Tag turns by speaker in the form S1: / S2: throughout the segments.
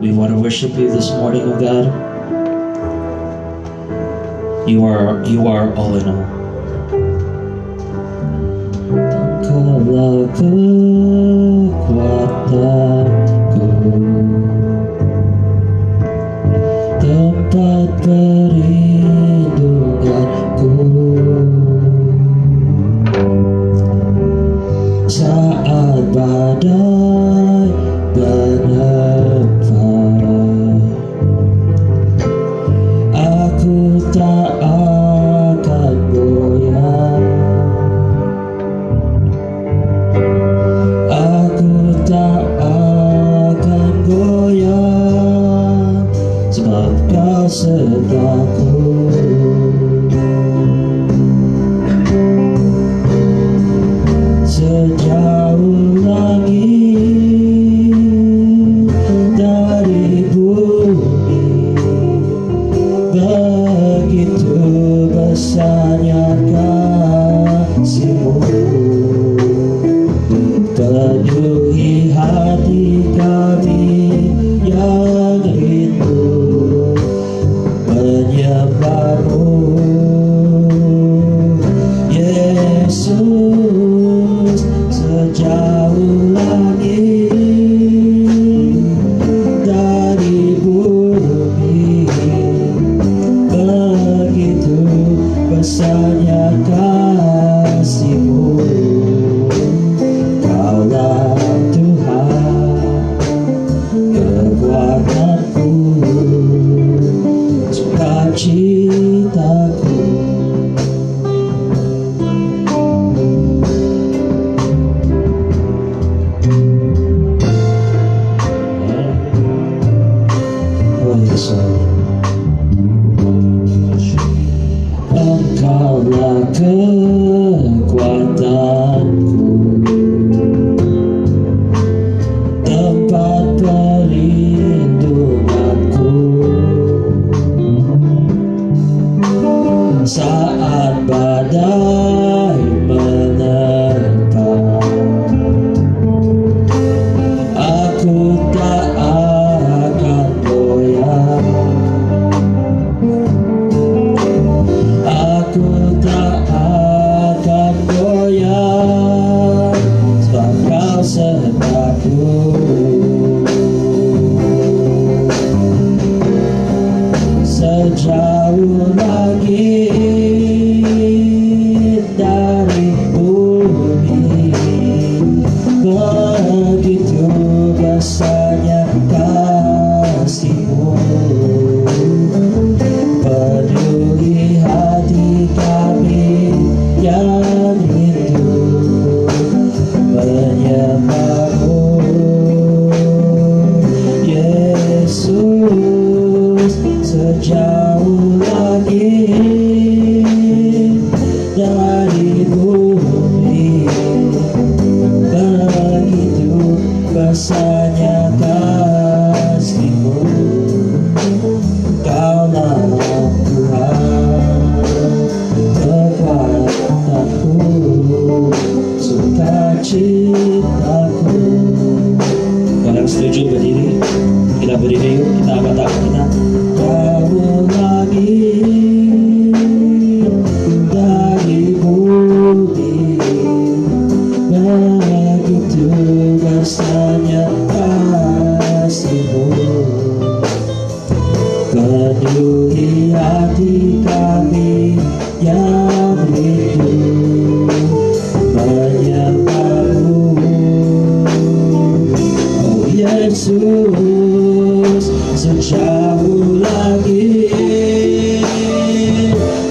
S1: We want to worship you this morning, oh God. You are all in all. Engkaulah kekuatanku, tempat perlindunganku, saat badai menerpa. Aku tak akan goyah, aku tak akan goyah, sebab Kau sertaku. Sejauh langit dari bumi, begitu besarnya kasih-Mu, penuhi hati kami yang rindu menyembah-Mu, Yesus. Sejauh langit dari bumi, begitu besarnya kasih-Mu. Kaulah Tuhan, kekuatanku, sukacitaku. Engkaulah kekuatanku, tempat perlindunganku, saat badai menerpa. Aku tak akan goyah, aku tak akan goyah, sebab Kau sertaku. Sejauh langit dari bumi, begitu besarnya kasih-Mu, penuhi hati kami yang rindu menyembah-Mu, Yesus. Sejauh langit dari bumi, begitu besarnya kasih-Mu. Kaulah Tuhan, kekuatanku, sukacitaku. Kalau yang setuju berdiri, kita berdiri yuk, kita angkat tangan kita. Jauh langit dari bumi, begitu besarnya kasih-Mu, penuhi hati kami yang rindu menyembah-Mu, oh Yesus. Sejauh langit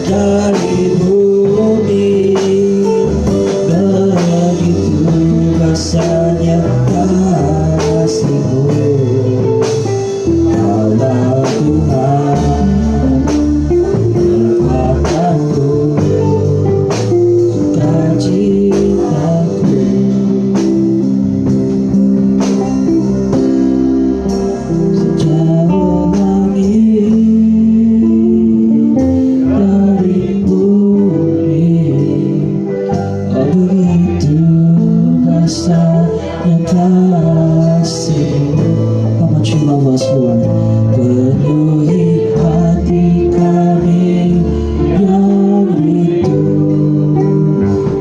S1: dari bumi, begitu besarnya kasih-Mu. Kaulah Tuhan, kekuatanku, sukacitaku. Sejauh langit to us, Lord. Penuhi hati kami yang rindu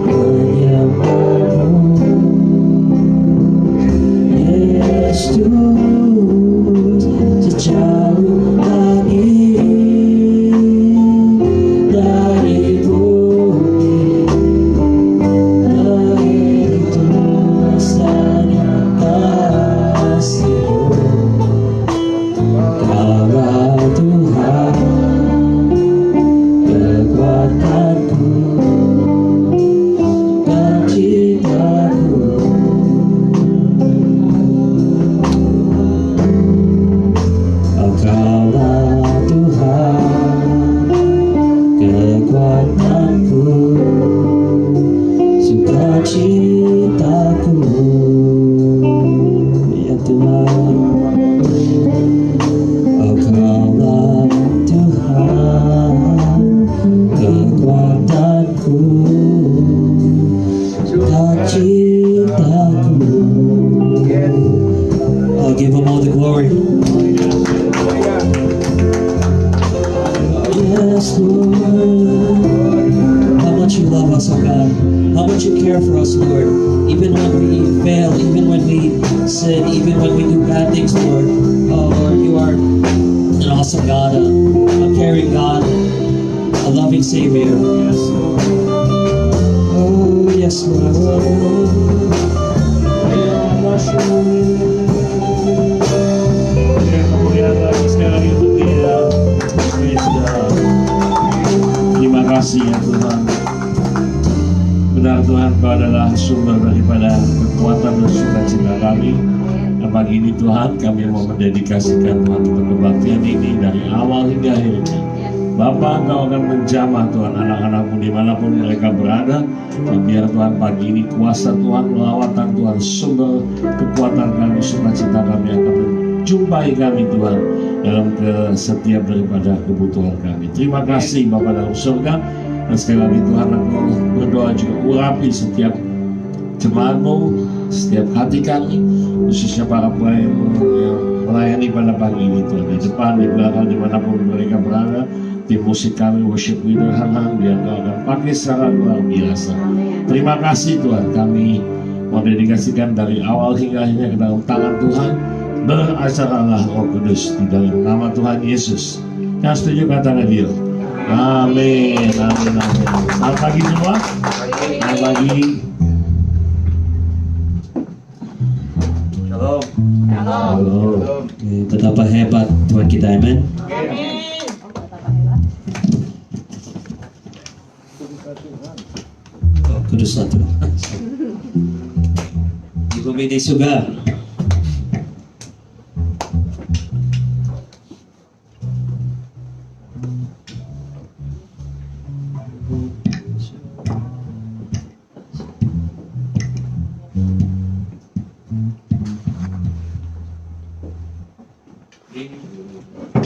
S1: menyembah-Mu, Yesus, sejauh langit dari bumi. Begitu besarnya kasih-Mu, Kaulah Tuhan kekuatanku, penciptaku. Kaulah Tuhan kekuatanku, sukacitaku. Ya Tuhan, Kaulah Tuhan kekuatanku, sukacitaku. I'll give Him all the glory. Yes, Lord. How much You love us, oh God. How much You care for us, Lord. Even when we fail, even when we sin, even when we do bad things, Lord. Oh, Lord, You are an awesome God, a caring God, a loving Savior. Oh, yes, Lord.
S2: Kemudian lagi sekali lagi untuk dia. Terima kasih ya Tuhan. Benar Tuhan, Kau adalah sumber daripada kekuatan dan sukacita kami. Dan pagi ini Tuhan, kami mau mendedikasikan Tuhan untuk kebaktian ini dari awal hingga akhirnya. Bapa, Engkau akan menjamah Tuhan anak-anakmu dimanapun mereka berada. Dan biar Tuhan pagi ini kuasa Tuhan, lawatan Tuhan, sumber kekuatan kami, sukacita kami akan menjumpai kami Tuhan dalam setiap daripada kebutuhan kami. Terima kasih Bapa dalam surga. Dan sekali lagi Tuhan, aku berdoa juga urapi setiap jemaat-Mu, setiap hati kami, khususnya para pelayan yang melayani pada pagi ini Tuhan. Di depan, di belakang, dimanapun mereka berada, tim musik kami, worship leader Han-Han, biar Engkau akan pakai secara luar biasa. Terima kasih Tuhan, kami mau dedikasikan dari awal hingga akhirnya ke dalam tangan Tuhan. Beracaralah Roh Kudus di dalam nama Tuhan Yesus. Yang setuju katakan dia. Amin, amin, amin. Selamat pagi semua. Selamat pagi. Shalom.
S1: Halo. Betapa hebat Tuhan kita, amin. Oh, kudus satu. Di bumi di surga.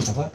S1: Apa?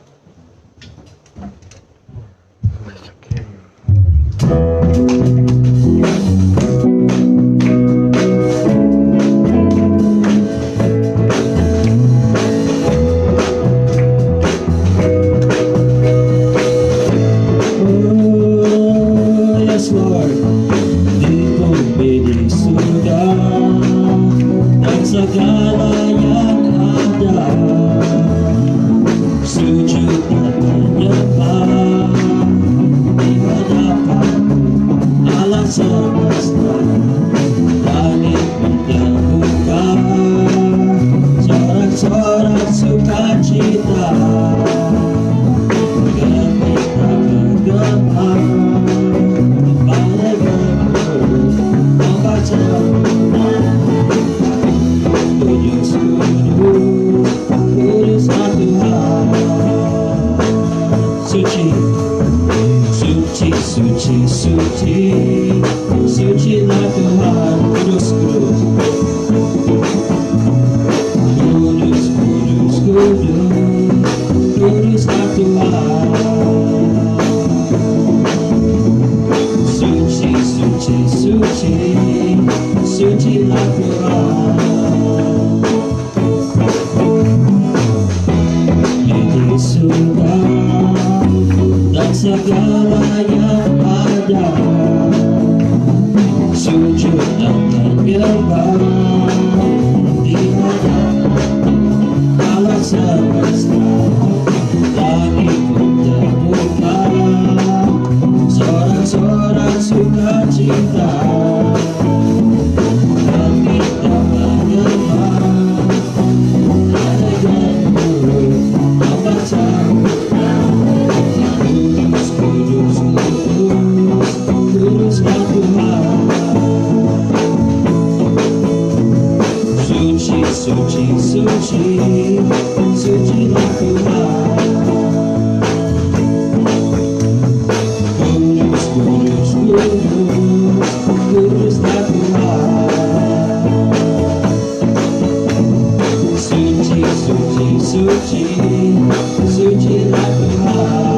S1: sucilah Tuhan.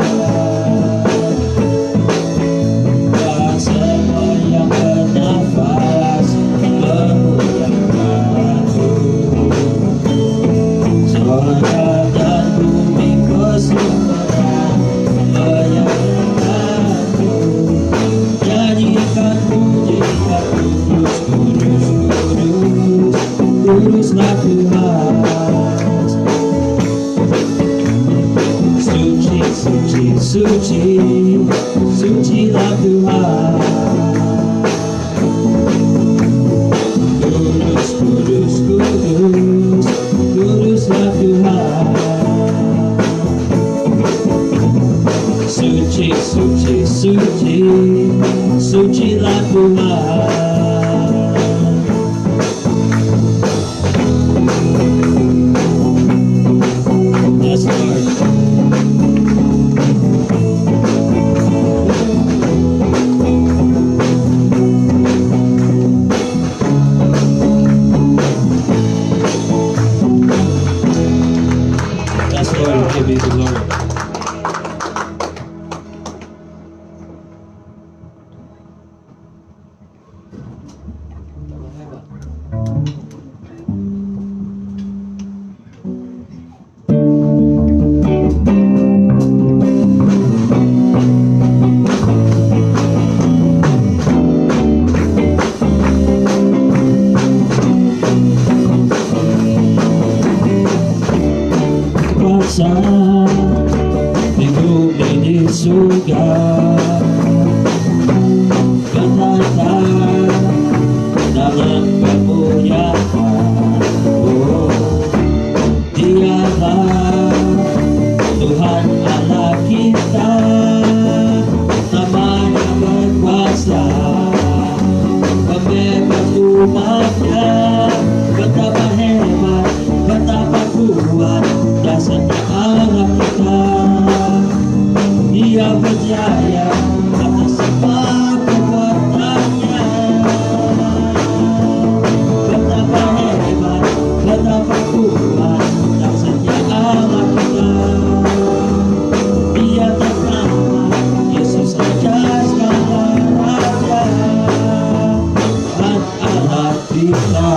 S1: Dan semua yang bernafas memuliakan-Mu. Surga dan bumi keseluruhan memuliakan-Mu. Nyanyikan pujian kudus, kudus, kudus, kuduslah Tuhan. Suci, suci, suci, sucilah Tuhan. Kudus, kudus, kudus, kuduslah Tuhan. Suci, suci, suci, sucilah Tuhan. Yes, Lord. Yes, Lord, give you the glory. Kuasa di bumi di surga, bertata dalam kemuliaan. Oh, Dialah Tuhan Allah kita, namanya berkuasa, pembebas umatnya. Betapa hebat, betapa kuat dasarnya Allah kita. Dia berjaya atas semua kekuatannya. Betapa hebat, betapa kuat dasarnya Allah kita. Dia ternama Yesus Raja segala raja, Tuhan Allah kita.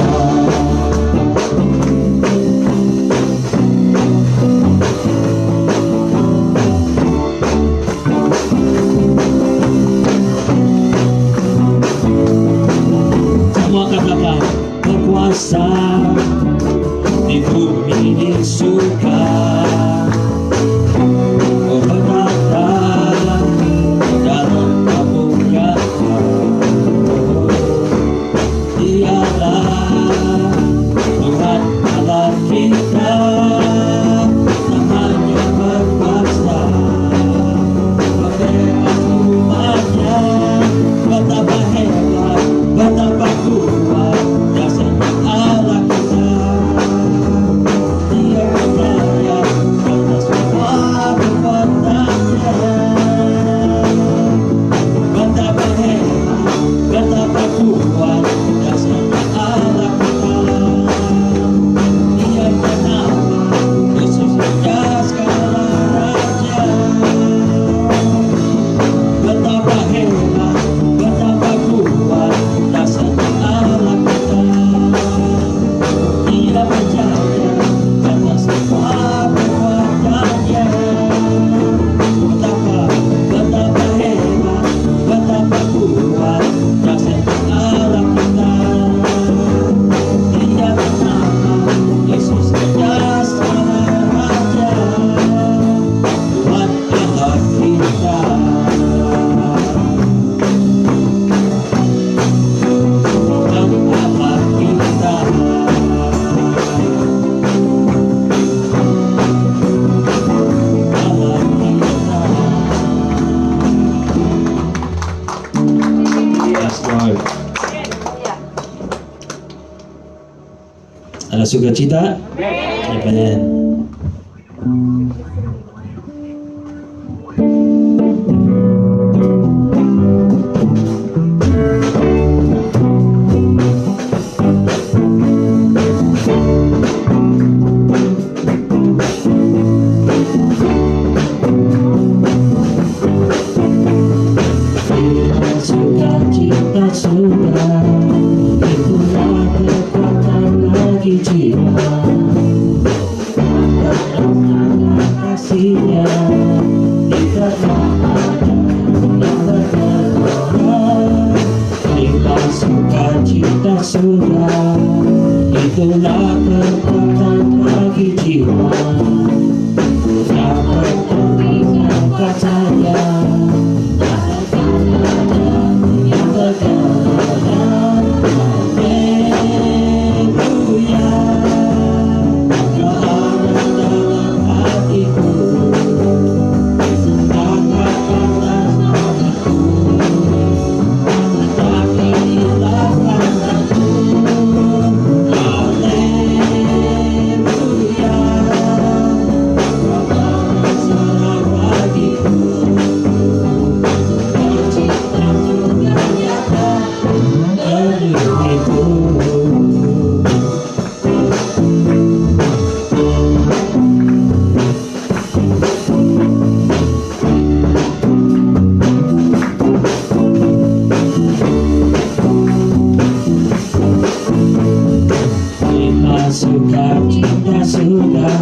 S1: Semua katakan berkuasa di bumi di surga, bertata dalam kemuliaan. Dialah Tuhan Allah kita, namanya berkuasa, pembebas umatnya. Betapa hebat, betapa kuat dasarnya Allah kita. Dia berjaya atas semua kekuatannya. Betapa hebat, betapa kuat dasarnya Allah kita. Dia bernama Yesus Raja segala raja. Betapa hebat, betapa kuat dasarnya Allah kita. Dia berjaya atas semua kekuatannya. Betapa hebat, betapa kuat dasarnya Allah kita. Dia bernama Yesus Raja segala raja, Tuhan Allah kita. Yes, Lord. Ada sukacita? Amen. saja. Yang terkadang haleluya, Kau ada dalam hatiku. Kata-kata namaku tak hilang rasaku. Haleluya, Kau bersorak bagiku. Kau cintaku yang nyata menuhiku. Cinta suka, cinta suka,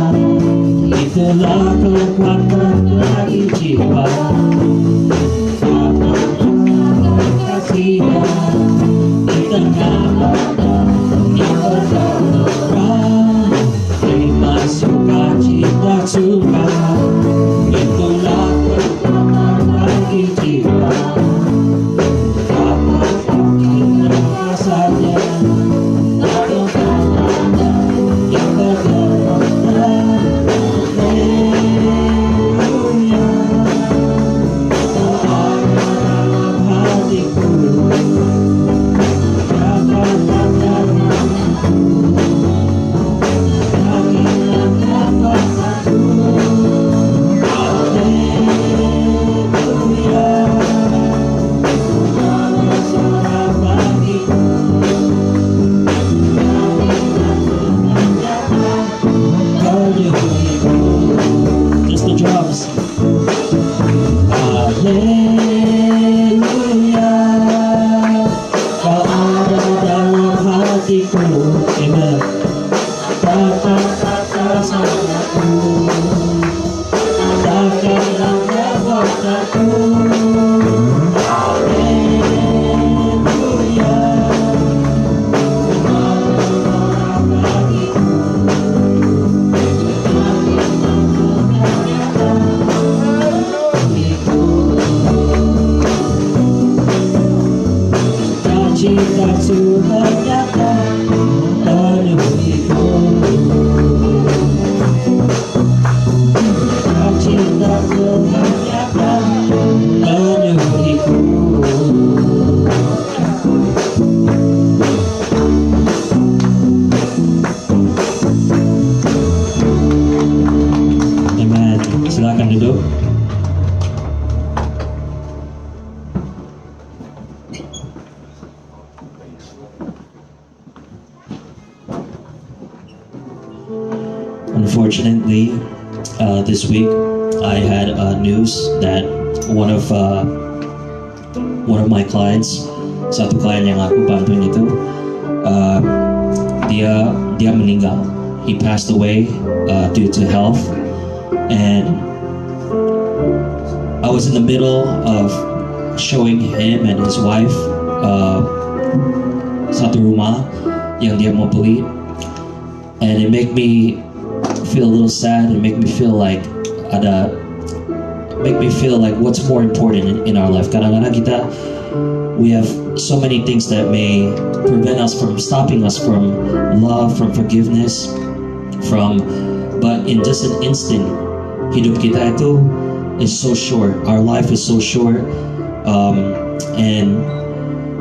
S1: itulah kekuatan dari jiwa. Kasihan di tengah yang bergelora. Cinta suka, cinta suka, itulah kekuatan dari jiwa. Apapun kita rasanya, yang bergelora. Haleluya, Kau ada dalam hatiku. Kata-kata namaku tak hilang rasaku. Haleluya, Kau bersorak bagiku. Just the drums. Haleluya, Kau ada dalam hatiku. Amen. Kata-kata sayangku takkan dapat aku. Haleluya, Kau bersorak bagiku. Cinta sudah nyata menuhiku. Cinta sudah nyata menuhiku. Amen. Silakan duduk. Unfortunately, this week I had news that one of my clients, satu klien yang aku bantuin itu, dia meninggal. He passed away due to health, and I was in the middle of showing him and his wife satu rumah yang dia mau beli, and it made me feel a little sad and make me feel like what's more important in our life. Kadang-kadang kita, we have so many things that may prevent us from stopping us from love, from forgiveness, but in just an instant, hidup kita itu is so short. Our life is so short. And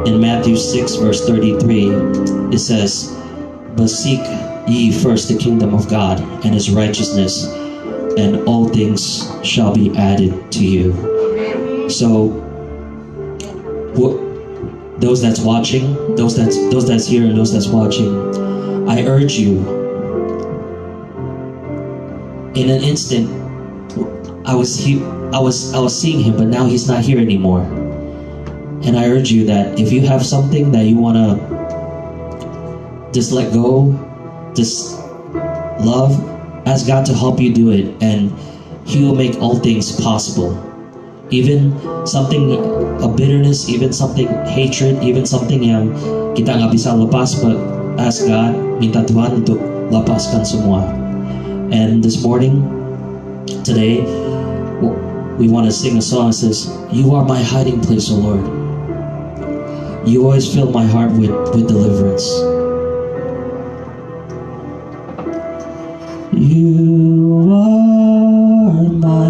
S1: in Matthew 6 verse 33, it says, "But seek ye first the kingdom of God and His righteousness, and all things shall be added to you." So, those that's watching, those that's here, and those that's watching, I urge you. In an instant, I was seeing him, but now he's not here anymore. And I urge you that if you have something that you wanna just let go, just love, ask God to help you do it, and He will make all things possible. Even something, a bitterness, even something hatred, even something yang kita nggak bisa lepas, but ask God, minta Tuhan untuk lepaskan semua. And this morning, today, we want to sing a song that says, "You are my hiding place, O Lord. You always fill my heart with deliverance." You are my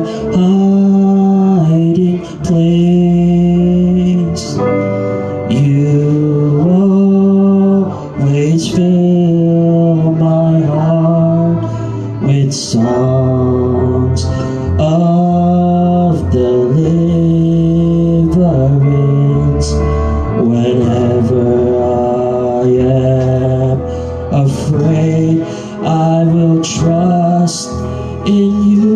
S1: hiding place. You always fill my heart with songs of deliverance. Whenever I am afraid, I will trust in you.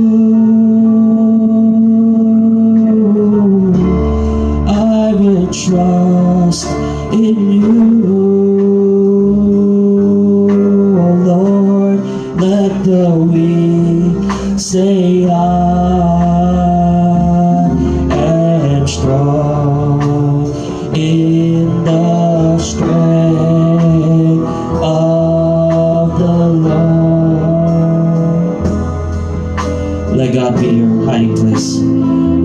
S1: I will trust in you. Oh Lord, let the weak say I am strong in the strength of the Lord. Let God be your hiding place.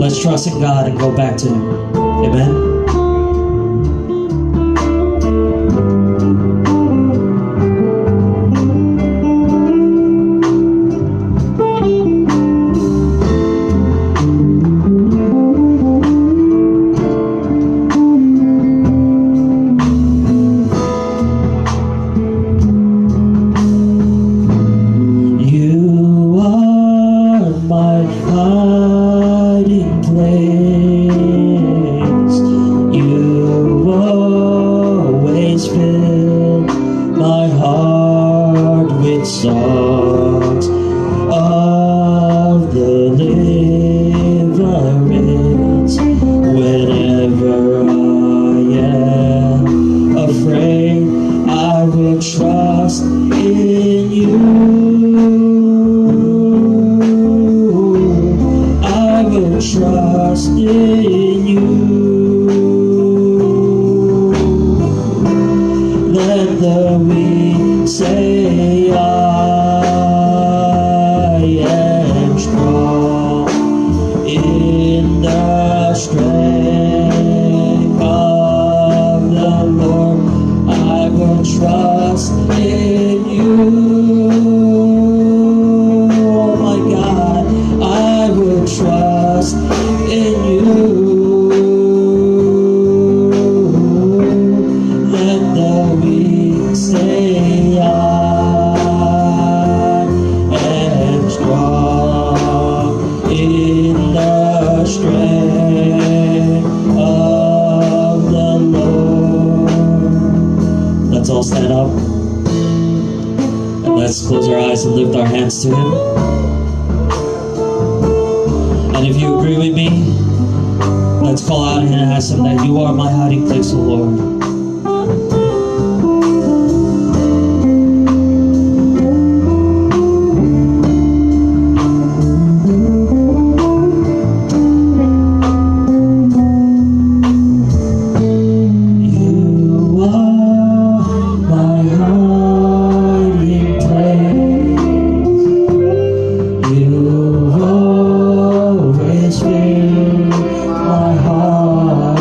S1: Let's trust in God and go back to Him. Amen. Hiding place, you always fill my heart with songs of deliverance. Whenever I am afraid, I will trust in you. Trust in you. Let the weak say I am strong in the strength of the Lord. I will trust in you. Oh my God, I will trust in you. Let the weak say I am strong in the strength of the Lord. Let's all stand up and let's close our eyes and lift our hands to Him. And if you agree with me, let's call out and ask Him that you are my hiding place, O Lord. You are my hiding place. You always fill my heart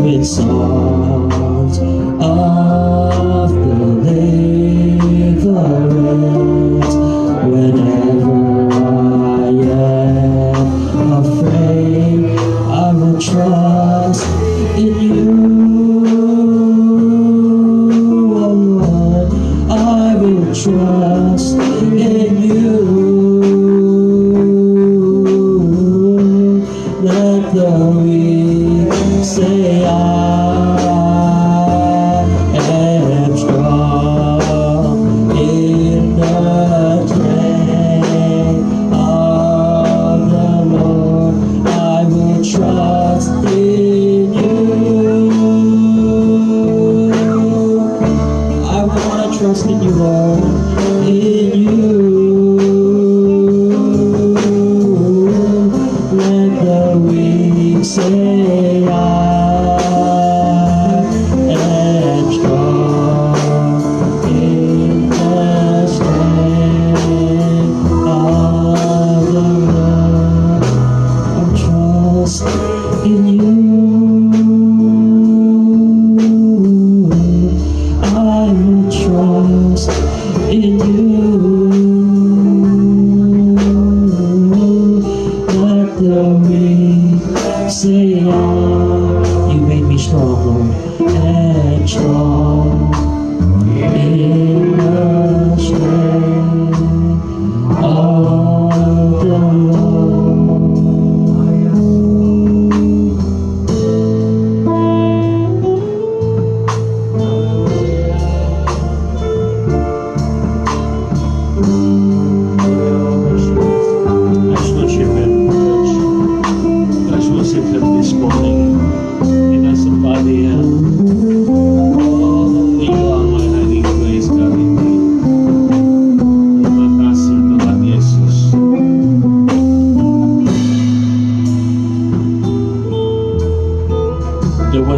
S1: with songs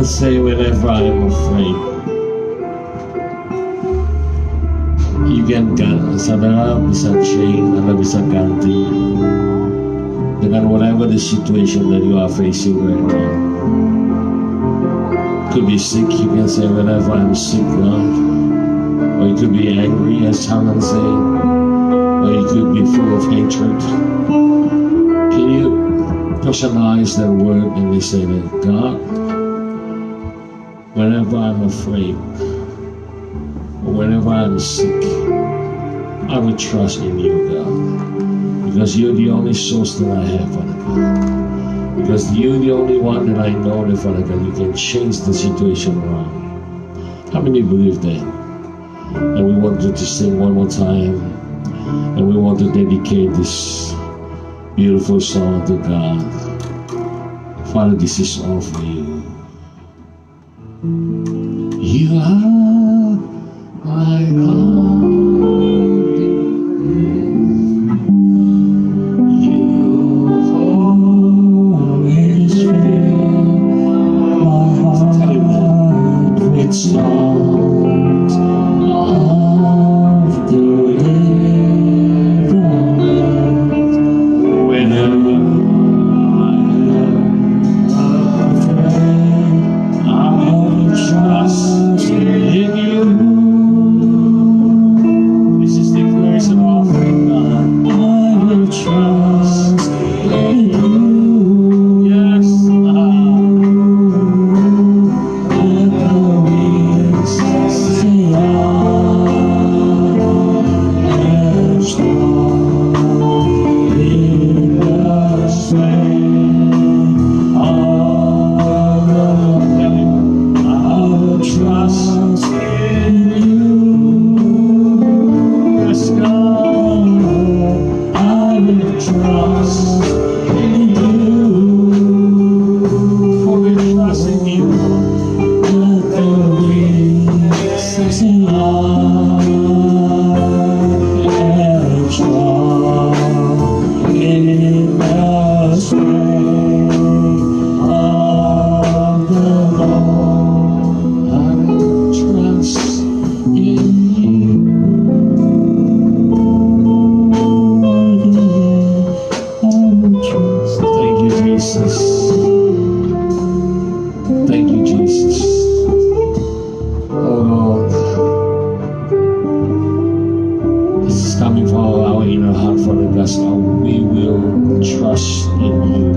S2: say whenever I am afraid. You can saudara bisa change, Anda bisa ganti dengan whatever the situation that you are facing right now. Could be sick, you can say whenever I'm sick, God. Or you could be angry, as Haman said. Or you could be full of hatred. Can you personalize that word and we say that, God, whenever I'm afraid, or whenever I'm sick, I will trust in you, God. Because you're the only source that I have, Father God. Because you're the only one that I know that, Father God, you can change the situation around. How many believe that? And we want you to sing one more time. And we want to dedicate this beautiful song to God. Father, this is all for you. You are my God.
S1: Songs of deliverance.
S2: Whenever I am afraid, I will trust in you. This is the declaration of God.
S1: I will trust in you.
S2: Yes.
S1: Let the winds say I am strong in the strength of the Lord. I will trust in you.
S2: Yes, God.
S1: I will trust in you.
S2: For we trust in you.
S1: Let the winds say I am strong in the strength of the Lord.
S2: I will trust in you.
S1: I will trust.
S2: Thank you, Jesus. Thank you, Jesus. Oh Lord, this is coming from our inner heart, Father God. So we will trust in you.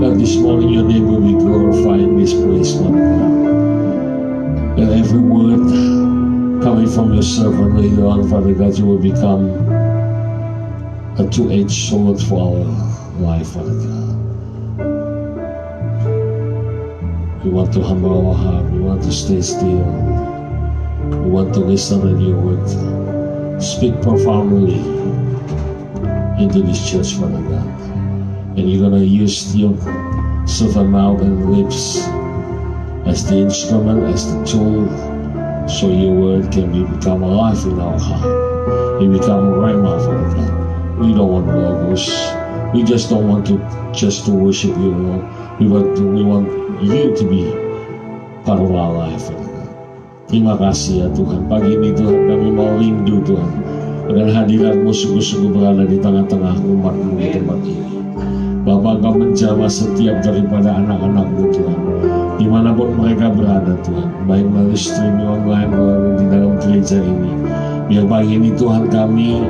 S2: That this morning your name will be glorified in this place, Father God. That every word coming from your servant later on, Father God, you will become a two-edged sword for our life, Father God. We want to humble our heart. We want to stay still. We want to listen to your word. Speak profoundly into this church, Father God. And you're going to use your servant mouth and lips as the instrument, as the tool, so your word can become alive in our heart. It become a rhema, Father God. We don't want logos. We just don't want to worship you, Lord. We want you to be part of our life, Father God. Terima kasih ya Tuhan. Pagi ini Tuhan kami mau rindu Tuhan dengan hadirat-Mu sungguh-sungguh berada di tengah-tengah umat-Mu di tempat ini. Bapa, Engkau menjamah setiap daripada anak-anak-Mu Tuhan, dimanapun mereka berada Tuhan, baik melalui streaming online maupun di dalam gereja ini. Biar pagi ini Tuhan kami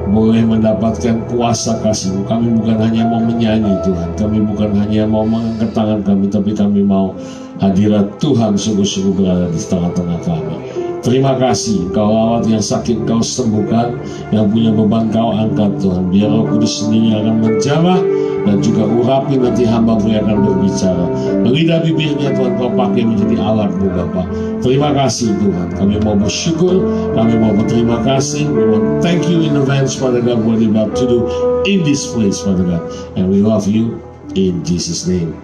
S2: boleh mendapatkan kuasa kasih-Mu. Kami bukan hanya mau menyanyi Tuhan, kami bukan hanya mau mengangkat tangan kami, tapi kami mau hadirat Tuhan sungguh-sungguh berada di tengah-tengah kami. Terima kasih, Kau rawat yang sakit, Kau sembuhkan, yang punya beban Kau angkat Tuhan. Biar Roh Kudus sendiri akan menjamah dan juga urapi nanti hamba-Mu yang akan berbicara. Lidah bibirnya Tuhan Kau pakai menjadi alat-Mu Bapa. Terima kasih Tuhan, kami mau bersyukur, kami mau berterima kasih. We want thank you in advance Father God what you're about to do in this place Father God. And we love you in Jesus name.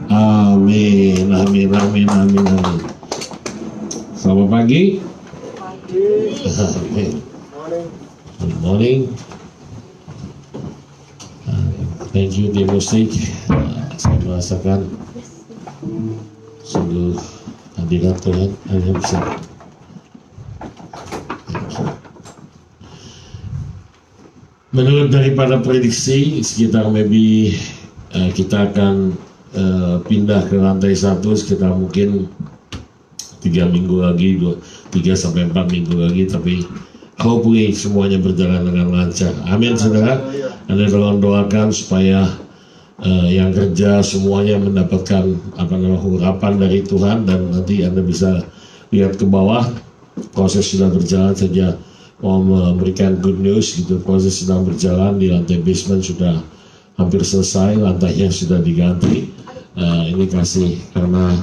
S2: Amin, amin, amin, amin, amin. Selamat pagi. Amin. Good morning. Thank you, dear musik. Saya merasakan seluruh hadirat Tuhan hanya bisa. Menurut daripada prediksi sekitar maybe kita akan pindah ke lantai 1 sekitar mungkin 3 minggu lagi, 3 sampai 4 minggu lagi, tapi hopefully semuanya berjalan dengan lancar. Amin saudara. Anda tolong doakan supaya yang kerja semuanya mendapatkan urapan dari Tuhan, dan nanti Anda bisa lihat ke bawah, proses sudah berjalan saja. Mau memberikan good news gitu, proses sedang berjalan di lantai basement sudah hampir selesai, lantainya sudah diganti. Ini kasih karena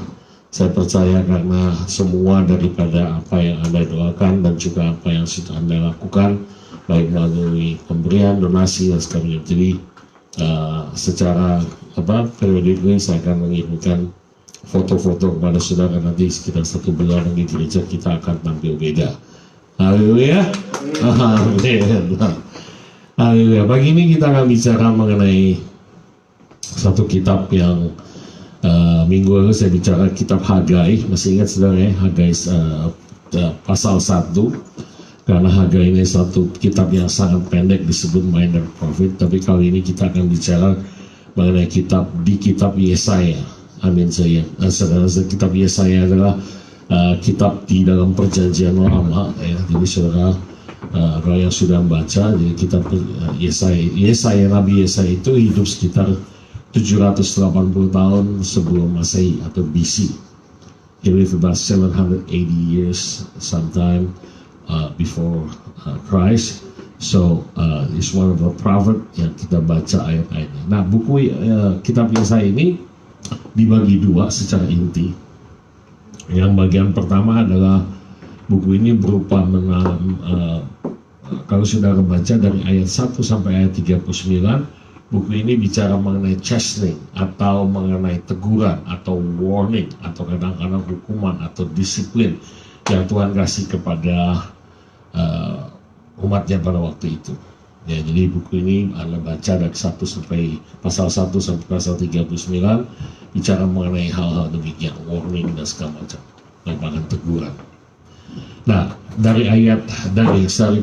S2: saya percaya karena semua daripada apa yang Anda doakan dan juga apa yang sudah Anda lakukan, baik melalui pemberian, donasi dan sebagainya. Jadi secara periodically saya akan mengirimkan foto-foto kepada saudara, nanti sekitar 1 bulan lagi gereja kita akan tampil beda. Haleluya. Haleluya. Pagi ini kita akan bicara mengenai satu kitab yang minggu lalu saya bicara, kitab Hagai. Masih ingat saudara ya, Hagai pasal 1. Karena Hagai ini satu kitab yang sangat pendek disebut Minor Prophet, tapi kali ini kita akan bicara mengenai kitab Yesaya. Amin saya. Saudara, kitab Yesaya adalah kitab di dalam perjanjian lama ya. Jadi saudara kalau yang sudah membaca, jadi kitab Yesaya, Nabi Yesaya itu hidup sekitar 780 tahun sebelum Masehi atau BC. He lived about 780 years sometime before Christ. So it's one of the prophet yang kita baca ayat-ayatnya. Nah, buku kitab Yesaya ini dibagi 2 secara inti. Yang bagian pertama adalah buku ini berupa kalau sudah membaca dari ayat 1 sampai ayat 39, buku ini bicara mengenai chastening atau mengenai teguran atau warning atau kadang-kadang hukuman atau disiplin yang Tuhan kasih kepada umatnya pada waktu itu. Ya, jadi buku ini Anda baca dari pasal 1 sampai pasal 39 bicara mengenai hal-hal demikian, warning dan segala macam, merupakan teguran. Nah, dari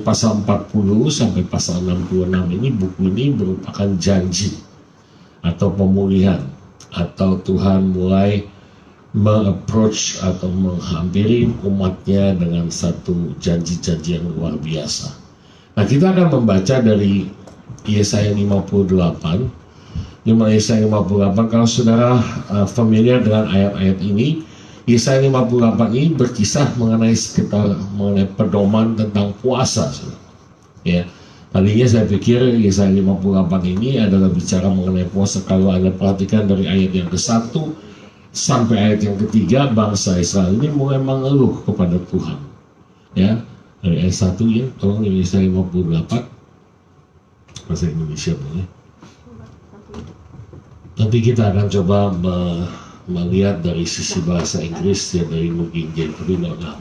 S2: pasal 40 sampai pasal 66 ini, buku ini merupakan janji atau pemulihan, atau Tuhan mulai meng-approach atau menghampiri umatnya dengan satu janji-janji yang luar biasa. Nah, kita akan membaca dari Yesaya 58. Yesaya 58, kalau saudara familiar dengan ayat-ayat ini, Yesaya 58 ini berkisah mengenai pedoman tentang puasa. Ya, tadinya saya pikir Yesaya 58 ini adalah bicara mengenai puasa. Kalau Anda perhatikan dari ayat yang ke-1 sampai ayat yang ke-3, bangsa Israel ini mulai mengeluh kepada Tuhan. Ya, dari ayat 1 ya, tolong Yesaya 58 bahasa Indonesia boleh. Nanti kita akan coba melihat dari sisi bahasa Inggris ya, dari mungkin jadi nah.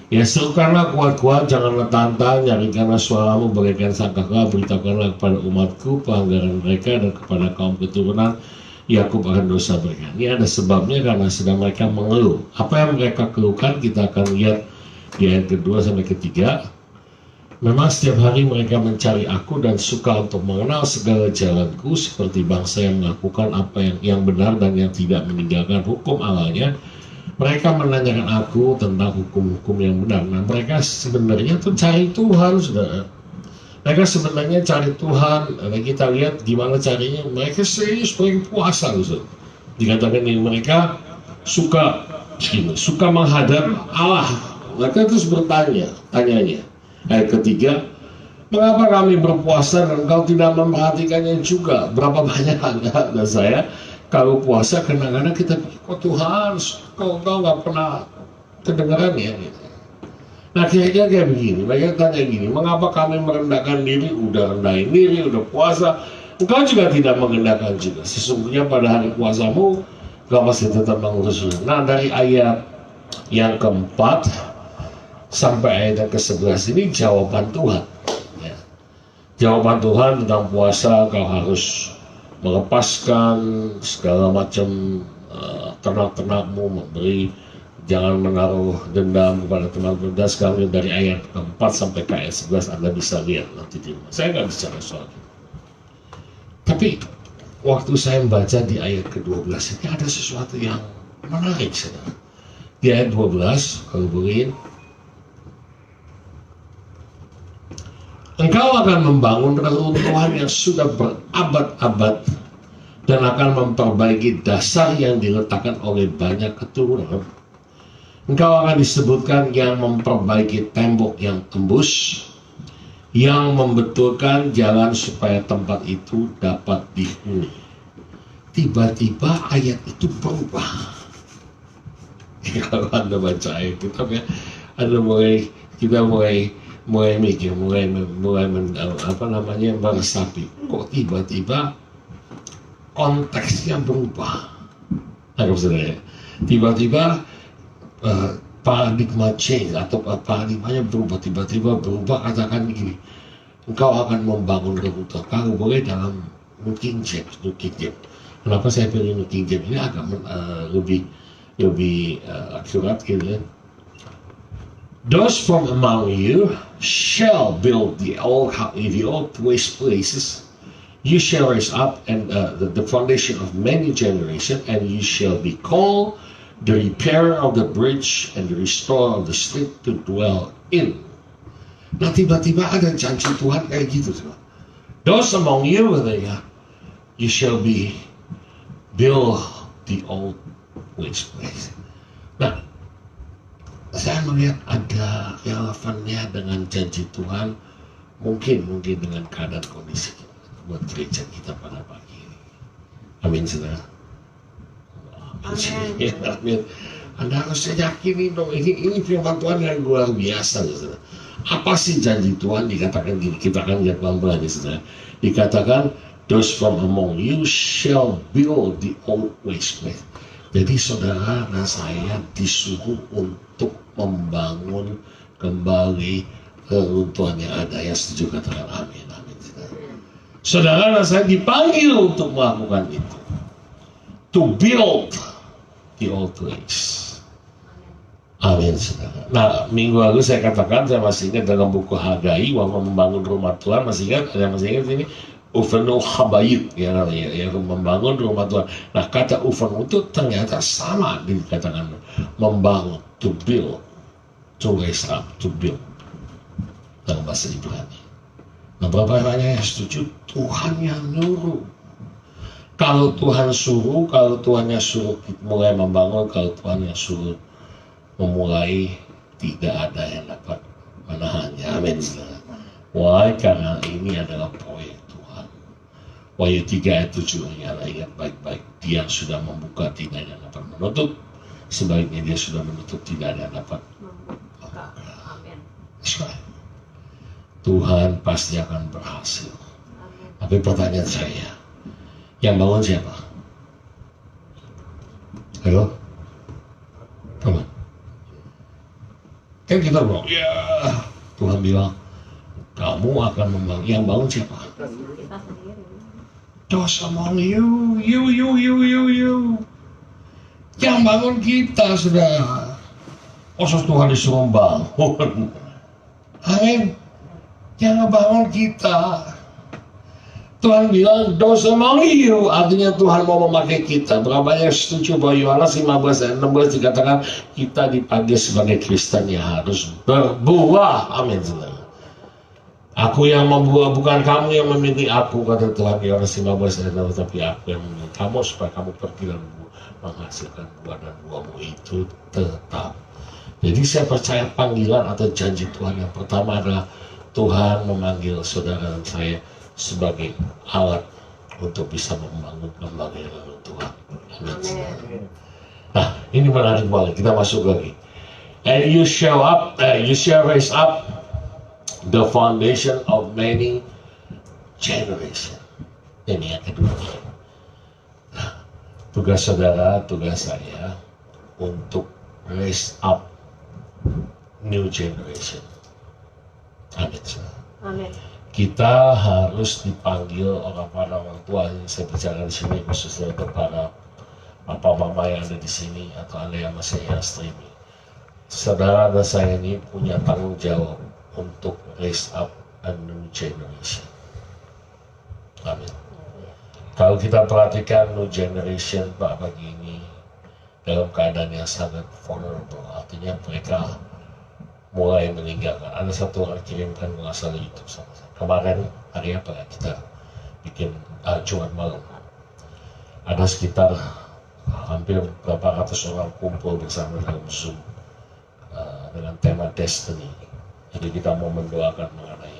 S2: Ya, serukanlah kuat-kuat, janganlah tantang, nyaringkanlah suaramu, bagaikan sangkaklah, beritahukanlah kepada umatku pelanggaran mereka dan kepada kaum keturunan Yakub akan dosa mereka. Ini ada sebabnya, karena sedang mereka mengeluh. Apa yang mereka keluhkan kita akan lihat di ayat kedua sampai ketiga. Memang setiap hari mereka mencari aku dan suka untuk mengenal segala jalanku, seperti bangsa yang melakukan apa yang benar dan yang tidak meninggalkan hukum Allahnya. Mereka menanyakan aku tentang hukum-hukum yang benar. Nah, mereka sebenarnya tuh cari Tuhan, saudara. Mereka sebenarnya cari Tuhan. Dan kita lihat gimana carinya. Mereka serius, mereka puasa, saudara. Dikatakan ini mereka suka menghadap Allah. Mereka terus tanyanya. Ayat ketiga, mengapa kami berpuasa dan engkau tidak memperhatikannya juga? Berapa banyak Anda dan saya kalau puasa kadang-kadang kita pikir, kok Tuhan, kau nggak pernah kedengaran ya? Nah, kira-kira kayak begini, mereka tanya gini, mengapa kami merendahkan diri, udah rendahin diri, udah puasa, engkau juga tidak mengendahkan juga. Sesungguhnya pada hari puasamu, engkau masih tetap mengurus. Nah, dari ayat yang keempat sampai ayat yang ke-11 ini jawaban Tuhan. Ya. Jawaban Tuhan tentang puasa, kau harus melepaskan segala macam ternak-ternakmu, memberi, jangan menaruh dendam kepada teman-teman. Sekali dari ayat keempat sampai ke ayat 11 Anda bisa lihat nanti di rumah. Saya nggak bicara soal itu. Tapi waktu saya membaca di ayat ke-12 ini ada sesuatu yang menarik, saudara. Di ayat 12, kalau beriin, engkau akan membangun reruntuhan yang sudah berabad-abad dan akan memperbaiki dasar yang diletakkan oleh banyak keturunan. Engkau akan disebutkan yang memperbaiki tembok yang tembus, yang membetulkan jalan supaya tempat itu dapat dihuni. Tiba-tiba ayat itu berubah. Kalau Anda baca ayat itu, ya, kita mulai mikir, meresapi. Kok tiba-tiba konteksnya berubah? Tiba-tiba paradigma change atau paradigmanya berubah, tiba-tiba berubah. Katakan begini, engkau akan membangun reruntuhan. Kalau boleh dalam New King James. Kenapa saya pilih New King James? Ini agak lebih akurat gitu ya. Those from among you shall build the old waste places. You shall raise up and the foundation of many generations, and you shall be called the repairer of the bridge and the restorer of the street to dwell in. Nah, tiba-tiba ada janji Tuhan kayak gitu. Those among you, katanya, you shall be build the old waste place. Nah, saya melihat ada relevannya dengan janji Tuhan, mungkin dengan keadaan kondisi buat gereja kita pada pagi ini. Amin, saudara. Amin. Anda harus yakini dong, ini firman Tuhan yang luar biasa, saudara. Apa sih janji Tuhan? Dikatakan gini, kita akan lihat pelan-pelan, saudara. Dikatakan, those from among you shall build the old waste place. Jadi saudara dan saya disuruh untuk membangun kembali keruntuhan yang ada. Yang setuju katakan amin, amin. Saudara dan saya dipanggil untuk melakukan itu. To build the old place. Amin, saudara. Nah, minggu lalu saya katakan, saya masih ingat dalam buku Hagai, waktu membangun rumah Tuhan, masih ingat ini? Ufenu habayit, ya namanya, ya, membangun rumah Tuhan. Nah, kata ufenu itu ternyata sama dikatakan membangun, to build, to raise up, to build dalam bahasa Ibrani. Nah, berapa banyak yang setuju? Tuhan yang nyuruh. Kalau Tuhan suruh, kalau Tuhan yang suruh mulai membangun, kalau Tuhan yang suruh memulai, tidak ada yang dapat menahannya. Amin. Why? Karena ini adalah proyek Tuhan. Wahyu 3 ayat 7, ingat baik-baik. Dia sudah membuka, tidak ada yang dapat menutup. Sebaliknya dia sudah menutup, tidak ada yang dapat membuka. Amin. Tuhan pasti akan berhasil. Tapi pertanyaan saya, yang bangun siapa? Halo? Teman? Kan kita bilang, ya Tuhan bilang, kamu akan membangun. Yang bangun siapa? Those among you. Yang bangun kita sudah. Tuhan disuruh bangun. Amin. Yang bangun kita. Tuhan bilang, those among you. Artinya Tuhan mau memakai kita. Berapa yang setuju bahwa Yohanes 15 ayat 16 dikatakan kita dipanggil sebagai Kristen yang harus berbuah. Amin. Aku yang membuah, bukan kamu yang memilih aku, kata Tuhan. Yohanes 15 ayat 16, tapi aku yang memilih kamu supaya kamu pergi dan menghasilkan buah, dan buahmu itu tetap. Jadi saya percaya panggilan atau janji Tuhan yang pertama adalah Tuhan memanggil saudara dan saya sebagai alat untuk bisa membangun lembaga Tuhan. Amin. Nah, ini menarik banget. Kita masuk lagi. And you shall raise up the foundation of many generations. Ini yang kedua. Nah, tugas saudara, tugas saya untuk raise up new generation. Amin.
S3: Amin.
S2: Kita harus dipanggil orang tua. Saya bicara di sini khususnya untuk para Papa Mama yang ada di sini atau Anda yang masih yang streaming, saudara dan saya ini punya tanggung jawab untuk raise up a new generation. Amin. Kalau kita perhatikan new generation Pak pagi ini dalam keadaan yang sangat vulnerable, artinya mereka mulai meninggalkan. Ada satu orang kirimkan mengasal YouTube sama saya. Kemarin hari apa kita bikin Jumat malam, ada sekitar hampir berapa ratus orang kumpul bersama dalam Zoom dengan tema Destiny. Jadi kita mau mendoakan mengenai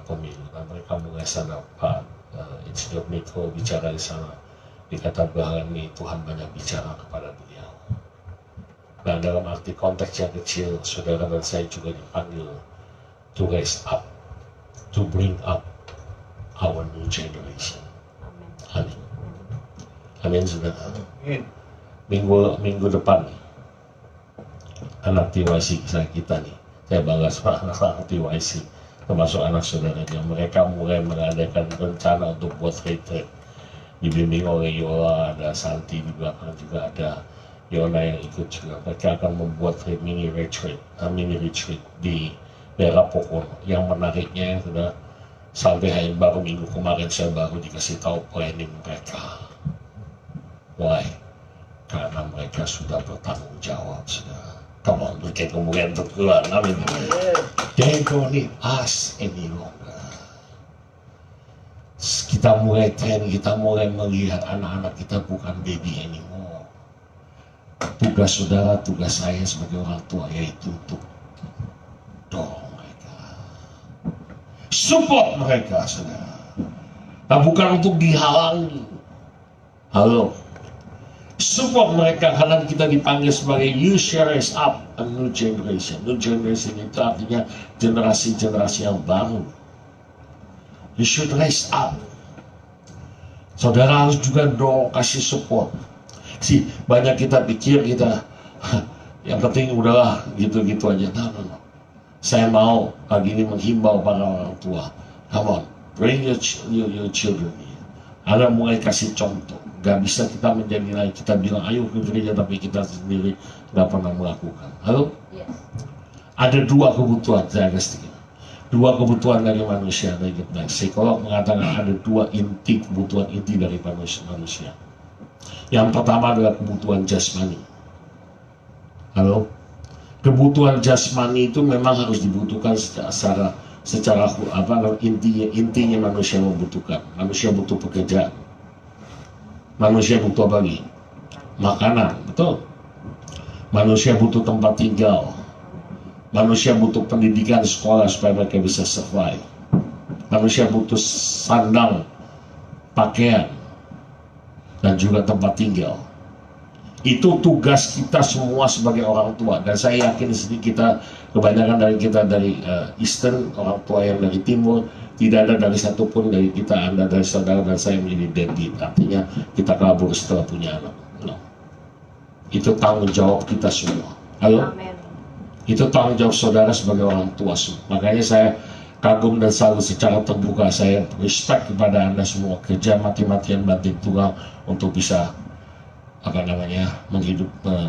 S2: pemilu. Dan mereka mulai sana, Pak Insinyur Mikro bicara di sana. Dikata bahwa ini Tuhan banyak bicara kepada beliau. Nah dalam arti konteks yang kecil, saudara dan saya juga dipanggil to raise up, to bring up our new generation. Amin. Amin saudara. Minggu depan nih, anak TYC kita nih, saya bangga sama anak TYC, termasuk anak saudaranya. Mereka mulai mengadakan rencana untuk buat retreat, dibimbing oleh Yola, ada Santi di belakang juga ada Yona yang ikut juga. Mereka akan membuat mini retreat di daerah Pokono. Yang menariknya sudah sampai hari baru minggu kemarin saya baru dikasih tahu planning mereka. Why? Karena mereka sudah bertanggung jawab sudah. Come on, mereka kemudian terkeluar. Amin. They don't need us any longer. Kita mulai train, kita mulai melihat anak-anak kita bukan baby anymore. Tugas saudara, tugas saya sebagai orang tua yaitu untuk dorong mereka, support mereka saudara. Nah, bukan untuk dihalangi. Halo. Support mereka karena kita dipanggil sebagai you shall raise up a new generation. New generation itu artinya generasi-generasi yang baru. You should raise up. Saudara harus juga dorong, kasih support. Banyak kita pikir kita yang penting udahlah gitu-gitu aja. No. Saya mau pagi ini menghimbau para orang tua. Come on, bring your children here. Anda mulai kasih contoh. Gak bisa kita menjadi lain, kita bilang ayo ke gereja tapi kita sendiri gak pernah melakukan. Halo? Yes. Ada dua kebutuhan, saya agak sedikit. Dua kebutuhan dari manusia, dari kita. Psikolog mengatakan ada dua kebutuhan inti dari manusia. Yang pertama adalah kebutuhan jasmani. Halo? Kebutuhan jasmani itu memang harus dibutuhkan secara intinya manusia membutuhkan. Manusia butuh pekerjaan. Manusia butuh apa lagi? Makanan, betul. Manusia butuh tempat tinggal. Manusia butuh pendidikan sekolah supaya mereka bisa survive. Manusia butuh sandang, pakaian, dan juga tempat tinggal. Itu tugas kita semua sebagai orang tua. Dan saya yakin di sini kita, kebanyakan dari kita dari Eastern, orang tua yang dari Timur, tidak ada dari satupun dari kita, Anda dari saudara dan saya menjadi deadbeat. Artinya kita kabur setelah punya anak. No. Itu tanggung jawab kita semua. Halo? Amen. Itu tanggung jawab saudara sebagai orang tua semua. Makanya saya kagum dan selalu secara terbuka saya respect kepada Anda semua, kerja mati-matian banting tulang untuk bisa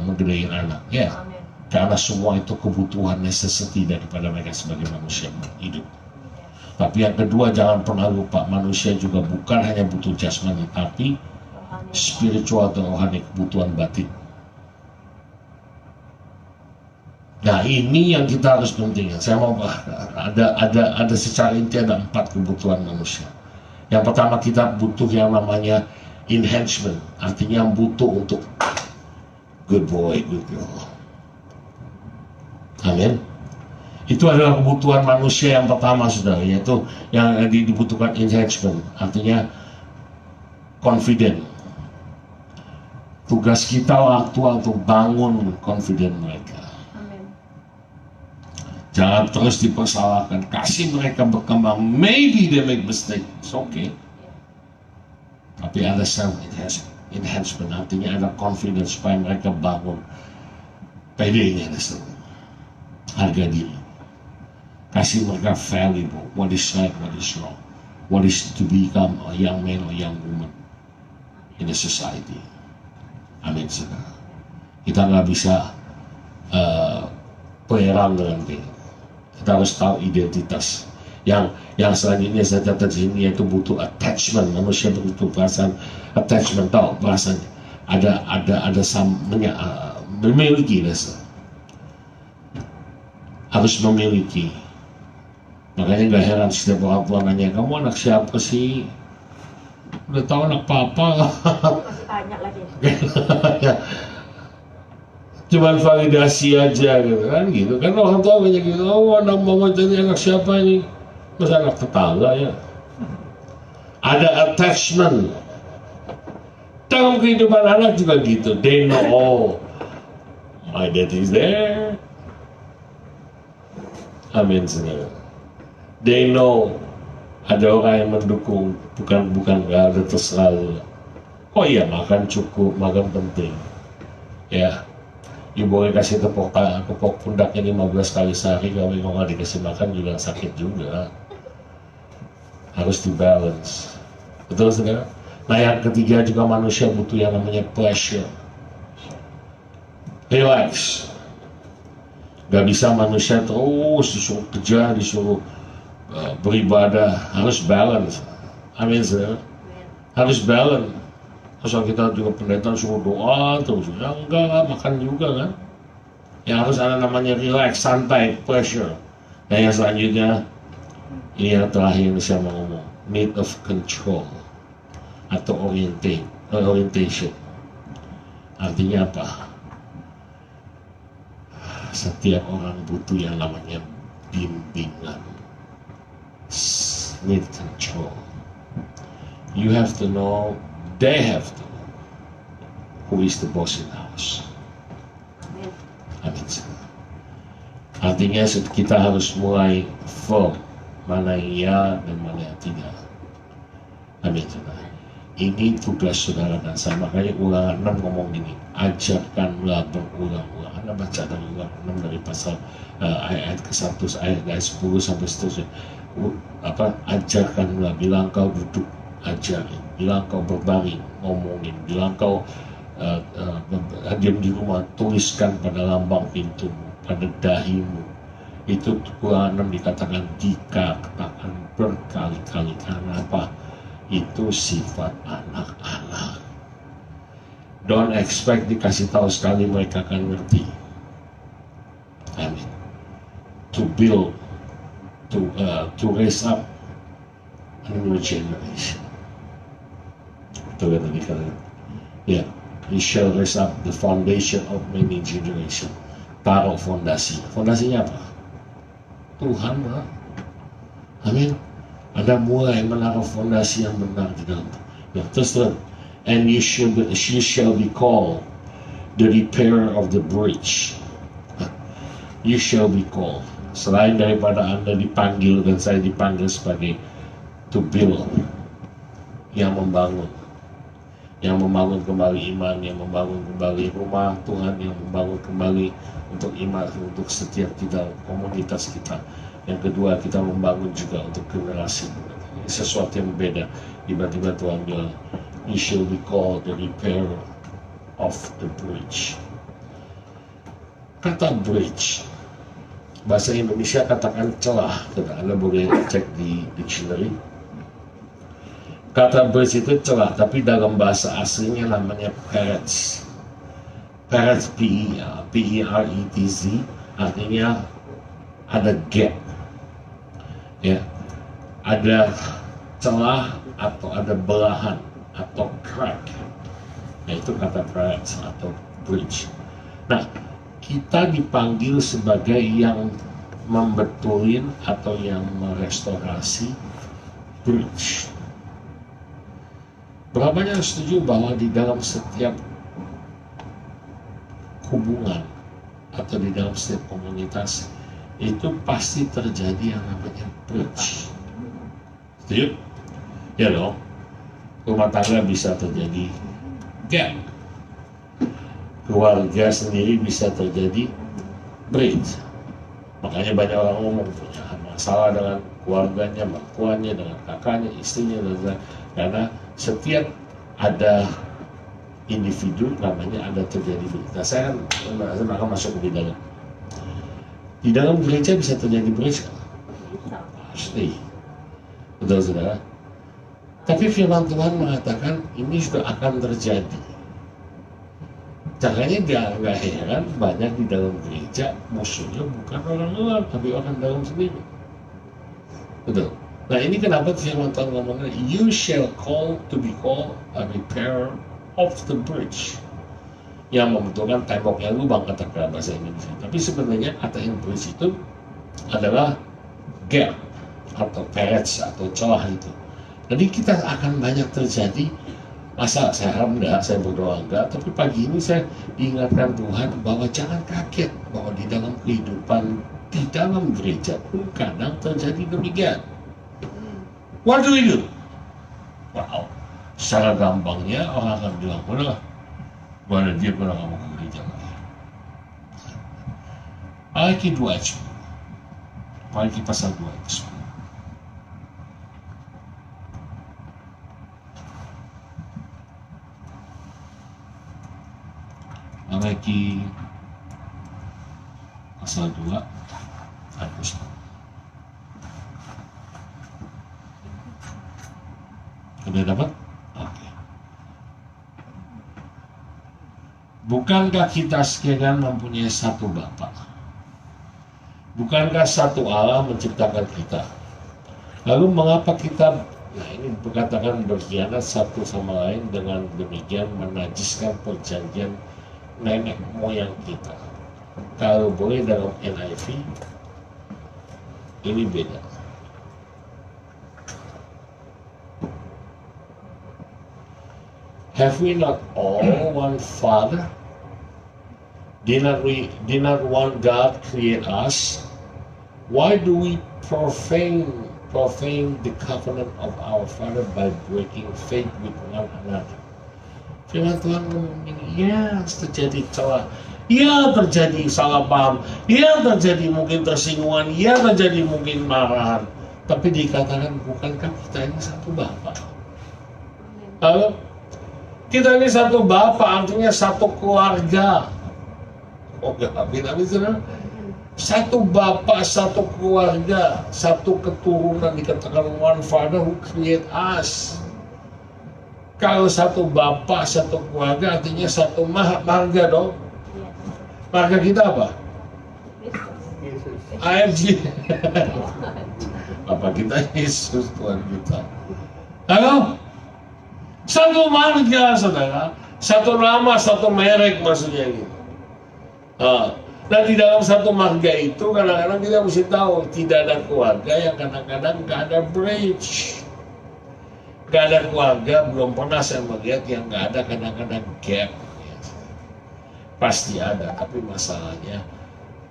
S2: menggedein anak. Ya. Amen. Karena semua itu kebutuhan necessity daripada mereka sebagai manusia hidup. Tapi yang kedua, jangan pernah lupa, manusia juga bukan hanya butuh jasmani, tapi spiritual atau rohani, kebutuhan batin. Nah ini yang kita harus pentingkan. Saya mau ada secara inti ada 4 kebutuhan manusia. Yang pertama kita butuh yang namanya enhancement, artinya butuh untuk good boy, good girl. Amin. Itu adalah kebutuhan manusia yang pertama saudara, yaitu yang dibutuhkan enhancement, artinya confident. Tugas kita orang tua untuk bangun confident mereka. Amen. Jangan terus dipersalahkan, kasih mereka berkembang. Maybe they make mistake, it's okay. Tapi ada self enhancement, artinya ada confidence supaya mereka bangun PD-nya, harga diri. Kasih mereka valuable, what is right, what is wrong, what is to become a young man or young woman in a society. Amin, saudara. Kita nggak bisa peran dengan dia. Kita harus tahu identitas. Yang selanjutnya saya catat di sini yaitu butuh attachment. Manusia butuh perasaan attachment, tahu perasaan ada memiliki rasa. Harus memiliki. Makanya gak heran setiap orang tua nanya, kamu anak siapa sih? Udah tahu anak papa.
S3: Masih tanya lagi.
S2: Cuman validasi aja gitu kan orang tua banyak gitu, oh anak mama jadi anak siapa ini? Masa anak tetangga ya. Ada attachment dalam kehidupan anak juga gitu. They know, oh my dad is there. Amin, saudara. They know ada orang yang mendukung, bukan gak ada terserah. Oh iya, makan cukup, makan penting ya. Ibu boleh kasih tepuk pundaknya 15 kali sehari, kalau nggak dikasih makan juga sakit juga. Harus dibalance. Betul, saudara? Nah, yang ketiga juga manusia butuh yang namanya pleasure. Relax. Gak bisa manusia terus disuruh kerja, disuruh beribadah. Harus balance. Amin, saudara. Harus balance. Asal kita juga pendeta suruh doa terus, ya enggak, makan juga kan. Yang harus ada namanya relax, santai, pleasure. Dan yang selanjutnya, ini yang terakhir yang saya mau ngomong, need of control atau orientation. Artinya apa? Setiap orang butuh yang namanya bimbingan. Need control. You have to know. They have to know who is the boss in the house. Amin. Artinya kita harus mulai firm mana yang ya dan mana yang tidak. Amin. Ini tugas saudara dan saya. Makanya Ulangan 6 ngomong gini, ajarkanlah berulang-ulang. Anda baca dari Ulangan 6 dari pasal ayat ke-1 ayat 10 sampai seterusnya. Ajarkanlah, bilang kau duduk, ajarin. Bila kau berbaring, ngomongin. Bila kau diam di rumah, tuliskan pada lambang pintumu, pada dahimu. Itu Ulangan 6 dikatakan dikatakan berkali-kali. Karena apa? Itu sifat anak-anak. Don't expect dikasih tahu sekali mereka akan ngerti. Amin. To build, to raise up a new generation. Ya, he shall raise up the foundation of many generation. Taruh fondasi. Fondasinya apa? Tuhan, lah. Amin. Anda mulai menaruh fondasi yang benar di dalam. Ya, terus and she shall be called the repairer of the breach. You shall be called. Selain daripada Anda dipanggil dan saya dipanggil sebagai to build, yang membangun. Yang membangun kembali iman, yang membangun kembali rumah Tuhan, yang membangun kembali untuk iman, untuk setiap kita, komunitas kita. Yang kedua, kita membangun juga untuk generasi. Ini sesuatu yang berbeda. Tiba-tiba Tuhan bilang, you shall be called the repairer of the bridge. Kata bridge, bahasa Indonesia katakan celah. Anda boleh cek di dictionary. Kata bridge itu celah, tapi dalam bahasa aslinya namanya peretz. Peretz, P-E-R-E-T-Z, artinya ada gap. Ya, ada celah atau ada belahan atau crack. Nah, itu kata peretz atau bridge. Nah, kita dipanggil sebagai yang membetulin atau yang merestorasi bridge. Berapa banyak setuju bahwa di dalam setiap hubungan atau di dalam setiap komunitas itu pasti terjadi yang namanya bridge. Setuju? Ya dong. Rumah tangga bisa terjadi gap. Keluarga sendiri bisa terjadi bridge. Makanya banyak orang ngomong punya masalah dengan keluarganya, mertuanya, dengan kakaknya, istrinya, dan karena setiap ada individu namanya ada terjadi bridge. Nah, saya akan masuk lebih dalam. Di dalam gereja bisa terjadi bridge kan? Pasti. Betul saudara. Tapi firman Tuhan mengatakan ini sudah akan terjadi. Makanya nggak heran banyak di dalam gereja musuhnya bukan orang luar tapi orang dalam sendiri. Betul. Nah ini kenapa firman Tuhan ngomongnya you shall call to be called a repairer of the bridge, yang membentukkan temboknya lubang kata bahasa Indonesia. Tapi sebenarnya kata bridge itu adalah gap atau perets atau celah itu. Jadi kita akan banyak terjadi. Masa saya harap enggak, saya berdoa enggak, tapi pagi ini saya diingatkan Tuhan bahwa jangan kaget bahwa di dalam kehidupan di dalam gereja pun kadang terjadi demikian. What do we do? Wow, secara gampangnya orang akan bilang, udah, mana dia pernah ngomong ke gereja lagi. Malaki 2 ayat 10. Malaki pasal 2 ayat 10. Malaki pasal 2 ayat 10. Sudah dapat? Oke. Bukankah kita sekalian mempunyai satu Bapa? Bukankah satu Allah menciptakan kita? Lalu mengapa kita, nah ini berkatakan berkhianat satu sama lain dengan demikian menajiskan perjanjian nenek moyang kita? Kalau boleh dalam NIV ini beda. Have we not all one Father? Did not one God create us? Why do we profane the covenant of our Father by breaking faith with one another? Firman Tuhan ngomong ini, ya terjadi celah, ya terjadi salah paham, ya terjadi mungkin tersinggungan, ya terjadi mungkin marahan. Tapi dikatakan bukankah kita ini satu Bapa? Lalu kita ini satu Bapa, artinya satu keluarga. Oh enggak, amin saudara. Satu Bapa, satu keluarga, satu keturunan, dikatakan one Father who create us. Kalau satu Bapa, satu keluarga, artinya satu marga dong. Marga kita apa? AFG. Bapak kita Yesus Tuhan kita. Halo? Satu marga, saudara. Satu nama, satu merek maksudnya gitu. Nah di dalam satu marga itu kadang-kadang kita mesti tahu tidak ada keluarga yang kadang-kadang nggak ada bridge. Nggak ada keluarga, belum pernah saya melihat yang nggak ada kadang-kadang gap. Pasti ada, tapi masalahnya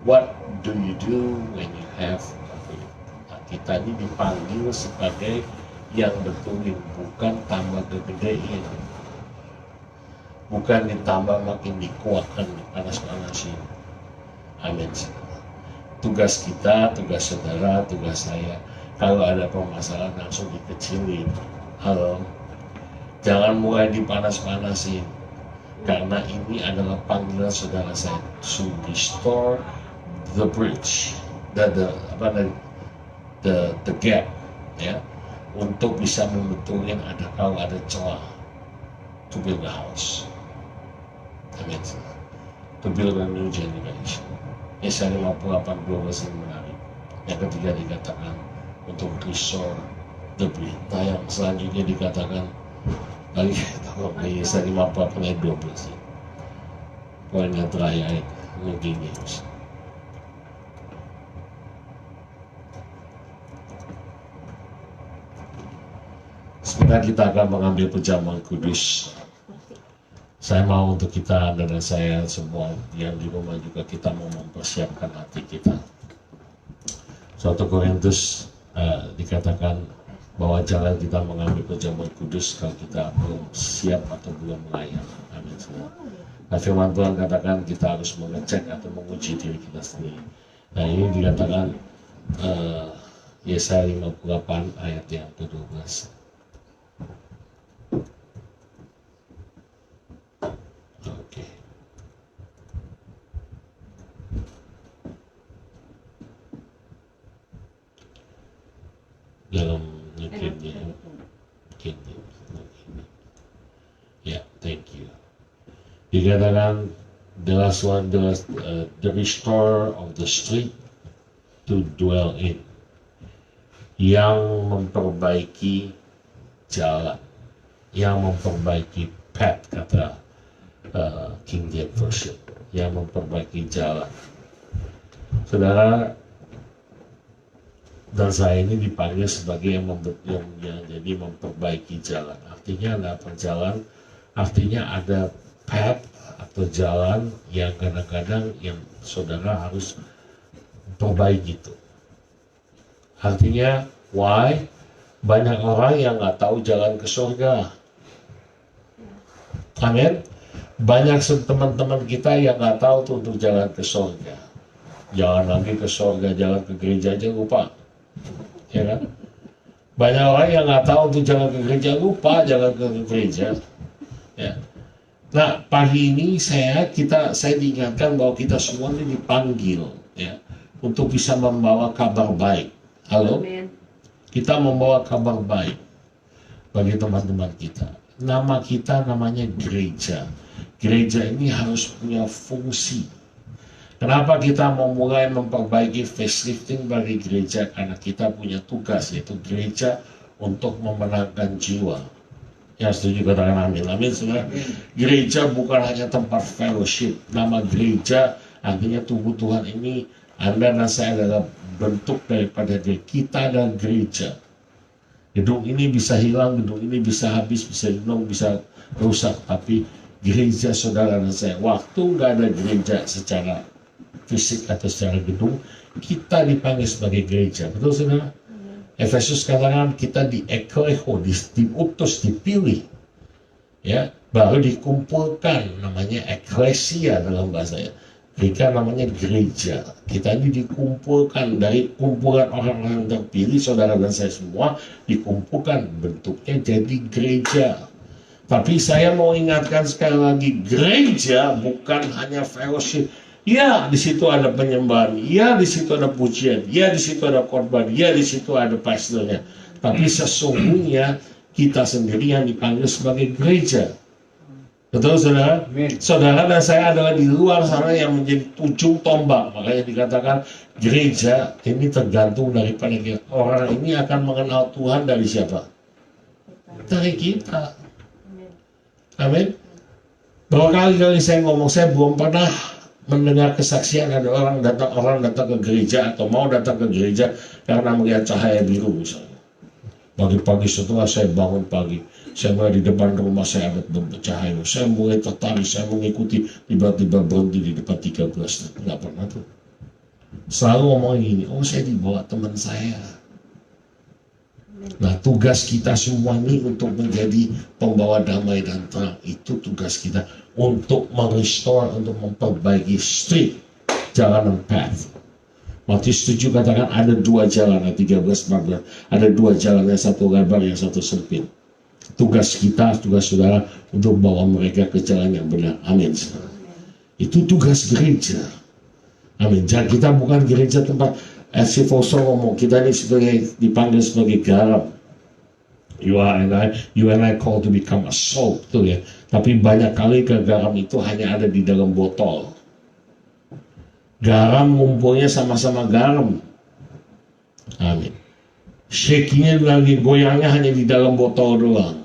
S2: what do you do when you have a bridge? Nah, kita ini dipanggil sebagai yang betulin, bukan tambah gedein, bukan ditambah makin dikuatkan, dipanas-panasin. Amin. Tugas kita, tugas saudara, tugas saya, kalau ada permasalahan langsung dikecilin. Halo, jangan mulai dipanas-panasin, karena ini adalah panggilan saudara saya to restore the bridge, the gap, ya. Untuk bisa membetulkan kalau ada celah, to build a house, amin. To build a new generation. Yesaya 58:12 ini menarik. Yang ketiga dikatakan untuk restore the bridge. Nah yang selanjutnya dikatakan lagi tolong Yesaya 58:12. Poin yang terakhir mungkin Yesus. Sebentar kita akan mengambil perjamuan kudus. Saya mau untuk kita dan saya semua yang di rumah juga kita mau mempersiapkan hati kita. 1 Korintus dikatakan bahwa jangan kita mengambil perjamuan kudus kalau kita belum siap atau belum layak. Amin. Nah, firman Tuhan katakan kita harus mengecek atau menguji diri kita sendiri. Nah ini dikatakan Yesaya 58 ayat yang ke-12. dalam kingdom. Ya, thank you. Dikatakan the last one, the restorer of the street to dwell in, yang memperbaiki jalan, yang memperbaiki path, kata King James Version, yang memperbaiki jalan. Saudara dan saya ini dipanggil sebagai yang jadi memperbaiki jalan. Artinya ada perjalanan, artinya ada path atau jalan yang kadang-kadang yang saudara harus perbaiki itu. Artinya, why? Banyak orang yang nggak tahu jalan ke surga. Amin. Banyak teman-teman kita yang nggak tahu tuh untuk jalan ke surga. Jalan lagi ke surga, jalan ke gereja aja lupa. Ya kan? Banyak orang yang nggak tahu untuk jalan ke gereja, lupa jalan ke gereja. Ya. Nah, pagi ini saya diingatkan bahwa kita semua ini dipanggil, ya, untuk bisa membawa kabar baik. Halo? Amen. Kita membawa kabar baik bagi teman-teman kita. Nama kita namanya gereja. Gereja ini harus punya fungsi. Kenapa kita mau mulai memperbaiki facelifting bagi gereja? Karena kita punya tugas, yaitu gereja untuk memenangkan jiwa. Ya, setuju, katakan amin. Amin, saudara. Gereja bukan hanya tempat fellowship. Nama gereja artinya tubuh Tuhan ini, Anda dan saya adalah bentuk daripada diri kita dan gereja. Gedung ini bisa hilang, gedung ini bisa habis, bisa hilang, bisa rusak. Tapi gereja saudara dan saya, waktu nggak ada gereja secara fisik atau secara gedung, kita dipanggil sebagai gereja. Betul, saudara? Efesus katakan kita diutus, dipilih, ya, baru dikumpulkan, namanya eklesia dalam bahasa Greka, namanya gereja. Kita ini dikumpulkan dari kumpulan orang-orang terpilih, saudara dan saya semua dikumpulkan, bentuknya jadi gereja. Tapi saya mau ingatkan sekali lagi, gereja bukan hanya fellowship. Ya, di situ ada penyembahan. Ya, di situ ada pujian. Ya, di situ ada korban. Ya, di situ ada pastornya. Tapi sesungguhnya kita sendiri yang dipanggil sebagai gereja. Betul, saudara? Saudara dan saya adalah di luar sana yang menjadi ujung tombak. Makanya dikatakan gereja ini tergantung daripada kita. Orang ini akan mengenal Tuhan dari siapa? Dari kita. Amin. Berapa kali saya ngomong, saya belum pernah mendengar kesaksian ada orang datang ke gereja atau mau datang ke gereja karena melihat cahaya biru misalnya. Pagi-pagi setelah saya bangun pagi, saya mulai di depan rumah saya ada cahaya, saya mulai tertarik, saya mengikuti, tiba-tiba berhenti di depan 13. Nggak pernah tuh. Selalu ngomong gini, oh saya dibawa teman saya. Nah, tugas kita semua ini untuk menjadi pembawa damai dan terang. Itu tugas kita untuk merestore, untuk memperbaiki street, jalan dan path. Matius 7 katakan ada dua jalan, 13-14. Ada dua jalan, yang satu lebar, yang satu sempit. Tugas kita, tugas saudara untuk membawa mereka ke jalan yang benar. Amin. Itu tugas gereja. Amin. Jadi kita bukan gereja tempat si Foso ngomong, kita ini dipanggil sebagai garam. You and I called to become a salt, betul ya. Tapi banyak kali garam itu hanya ada di dalam botol. Garam ngumpulnya sama-sama garam. Amin. Shaking-nya lagi, goyangnya hanya di dalam botol doang.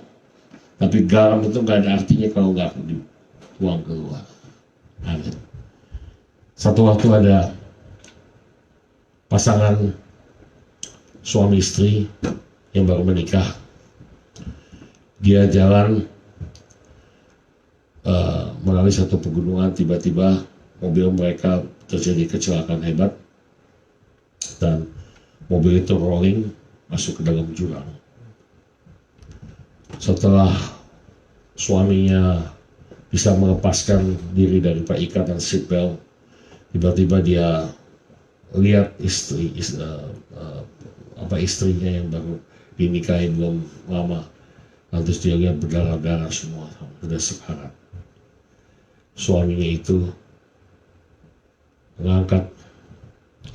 S2: Tapi garam itu nggak ada artinya kalau nggak dibuang keluar. Amin. Satu waktu ada pasangan suami istri yang baru menikah. Dia jalan melalui satu pegunungan, tiba-tiba mobil mereka terjadi kecelakaan hebat dan mobil itu rolling masuk ke dalam jurang. Setelah suaminya bisa melepaskan diri dari ikatan seatbelt, tiba-tiba dia lihat istrinya yang baru dinikahi belum lama, lalu dia lihat berdarah-darah semua, sudah sekarat. Suaminya itu mengangkat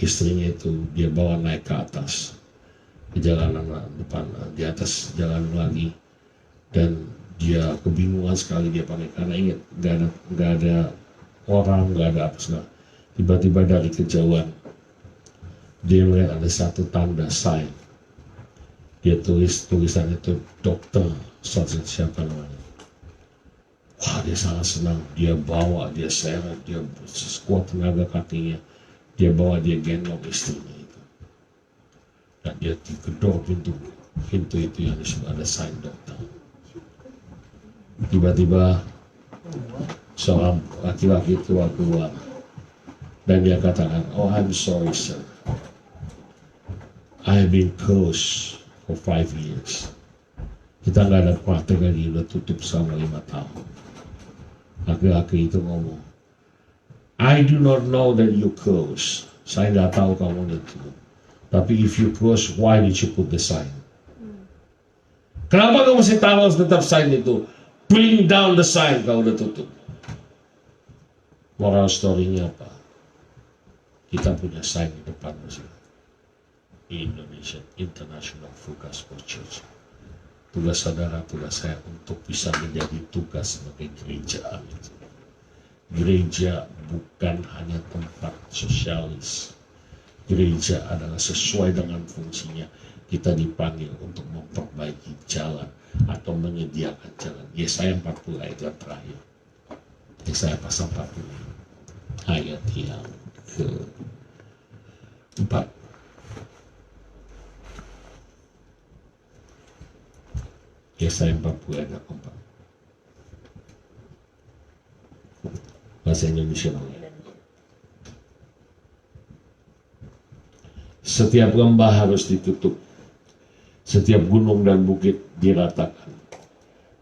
S2: istrinya itu, dia bawa naik ke atas, di jalanan depan, di atas jalan lagi, dan dia kebingungan sekali dia pakai, karena ingat nggak ada orang, nggak ada apa segala. Tiba-tiba dari kejauhan dia melihat ada satu tanda sign. Dia tulisan itu dokter siapa namanya. Wah, dia sangat senang. Dia bawa, dia seret, dia sekuat tenaga kakinya, dia bawa, dia gendong istrinya itu, dan dia digedor pintu itu yang disebut ada sign dokter. Tiba-tiba seorang laki-laki tua keluar dan dia katakan, "Oh, I'm sorry sir, I have been closed for 5 years. Kita nggak ada praktek lagi, udah tutup selama 5 tahun. Laki-laki itu ngomong, "I do not know that you close." Saya nggak tahu kamu tutup. Tapi if you close, why did you put the sign? Kenapa kamu mesti taruh tetap sign itu? Bring down the sign kalau udah tutup. Moral story-nya apa? Kita punya sign di depan masih. Indonesian International Full Gospel Church. Tugas saudara, tugas saya untuk bisa menjadi tugas sebagai gereja. Gereja bukan hanya tempat sosialis. Gereja adalah sesuai dengan fungsinya. Kita dipanggil untuk memperbaiki jalan atau menyediakan jalan. Yesaya 40 ayat yang terakhir. Yesaya pasal 40 ayat yang ke-4. Yesaya 40 ayat ke-4. Bahasa Indonesia. Setiap lembah harus ditutup, setiap gunung dan bukit diratakan.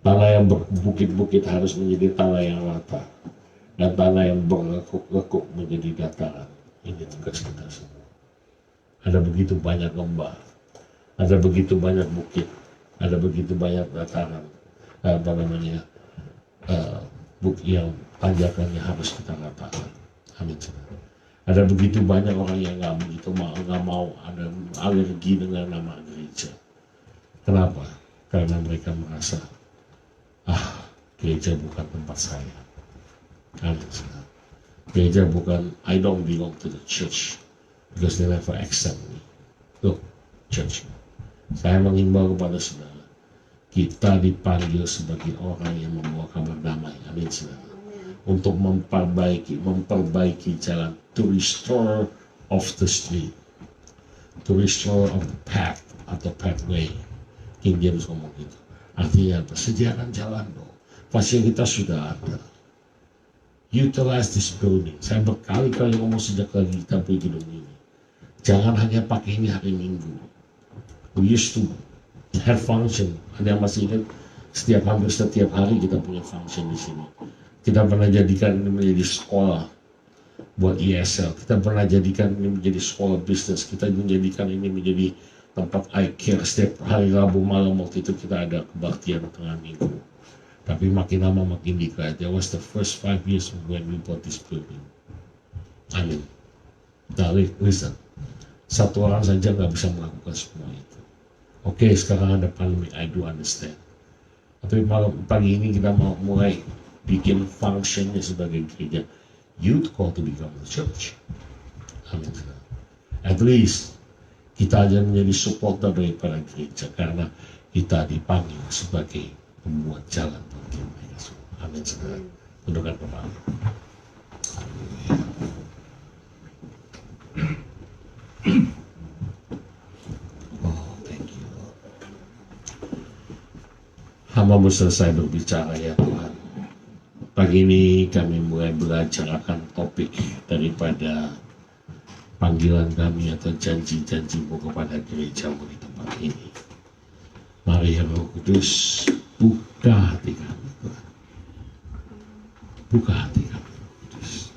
S2: Tanah yang berbukit-bukit harus menjadi tanah yang rata, dan tanah yang berlekuk-lekuk menjadi dataran. Ini tugas kita semua. Ada begitu banyak lembah, ada begitu banyak bukit, ada begitu banyak dataran, bukit yang tanjakannya harus kita ratakan. Amin. Ada begitu banyak orang yang nggak mau, ada alergi dengan nama gereja. Kenapa? Karena mereka merasa, gereja bukan tempat saya. Amin. Gereja bukan, I don't belong to the church because they never accept me. Look, church. Saya mengimbau kepada saudara, kita dipanggil sebagai orang yang membawa kabar damai. Amin, saudara. Untuk memperbaiki jalan, to restore of the street, to restore of the path atau pathway. King James ngomong gitu. Artinya apa? Sediakan jalan dong. Fasilitas sudah ada. Utilize this building. Saya berkali-kali ngomong sejak lagi kita beli gedung ini. Jangan hanya pakai ini hari Minggu. We used to have function. Ada yang masih ingat? Hampir setiap hari kita punya function di sini. Kita pernah jadikan ini menjadi sekolah buat ESL. Kita pernah jadikan ini menjadi sekolah bisnis. Kita menjadikan ini menjadi tempat eye care. Setiap hari Rabu malam waktu itu kita ada kebaktian tengah minggu. Tapi makin lama makin dikait. That was the first 5 years when we bought this building. Amin. Nah, listen. Satu orang saja nggak bisa melakukan semua itu. Oke, sekarang ada pandemi. I do understand. Tapi pagi ini kita mau mulai bikin functionnya sebagai gereja. Youth call to become a church. Amin. At least kita aja menjadi supporter daripada gereja karena kita dipanggil sebagai pembuat jalan bagi mereka semua. Amin. Tundukkan kepala. Oh, thank you. Hamba-Mu selesai berbicara ya Tuhan. Pagi ini kami mulai belajar akan topik daripada panggilan kami atau janji-janji-Mu kepada gereja-Mu di tempat ini. Mari Roh Kudus, buka hati kami, Tuhan. Buka hati kami, Roh Kudus.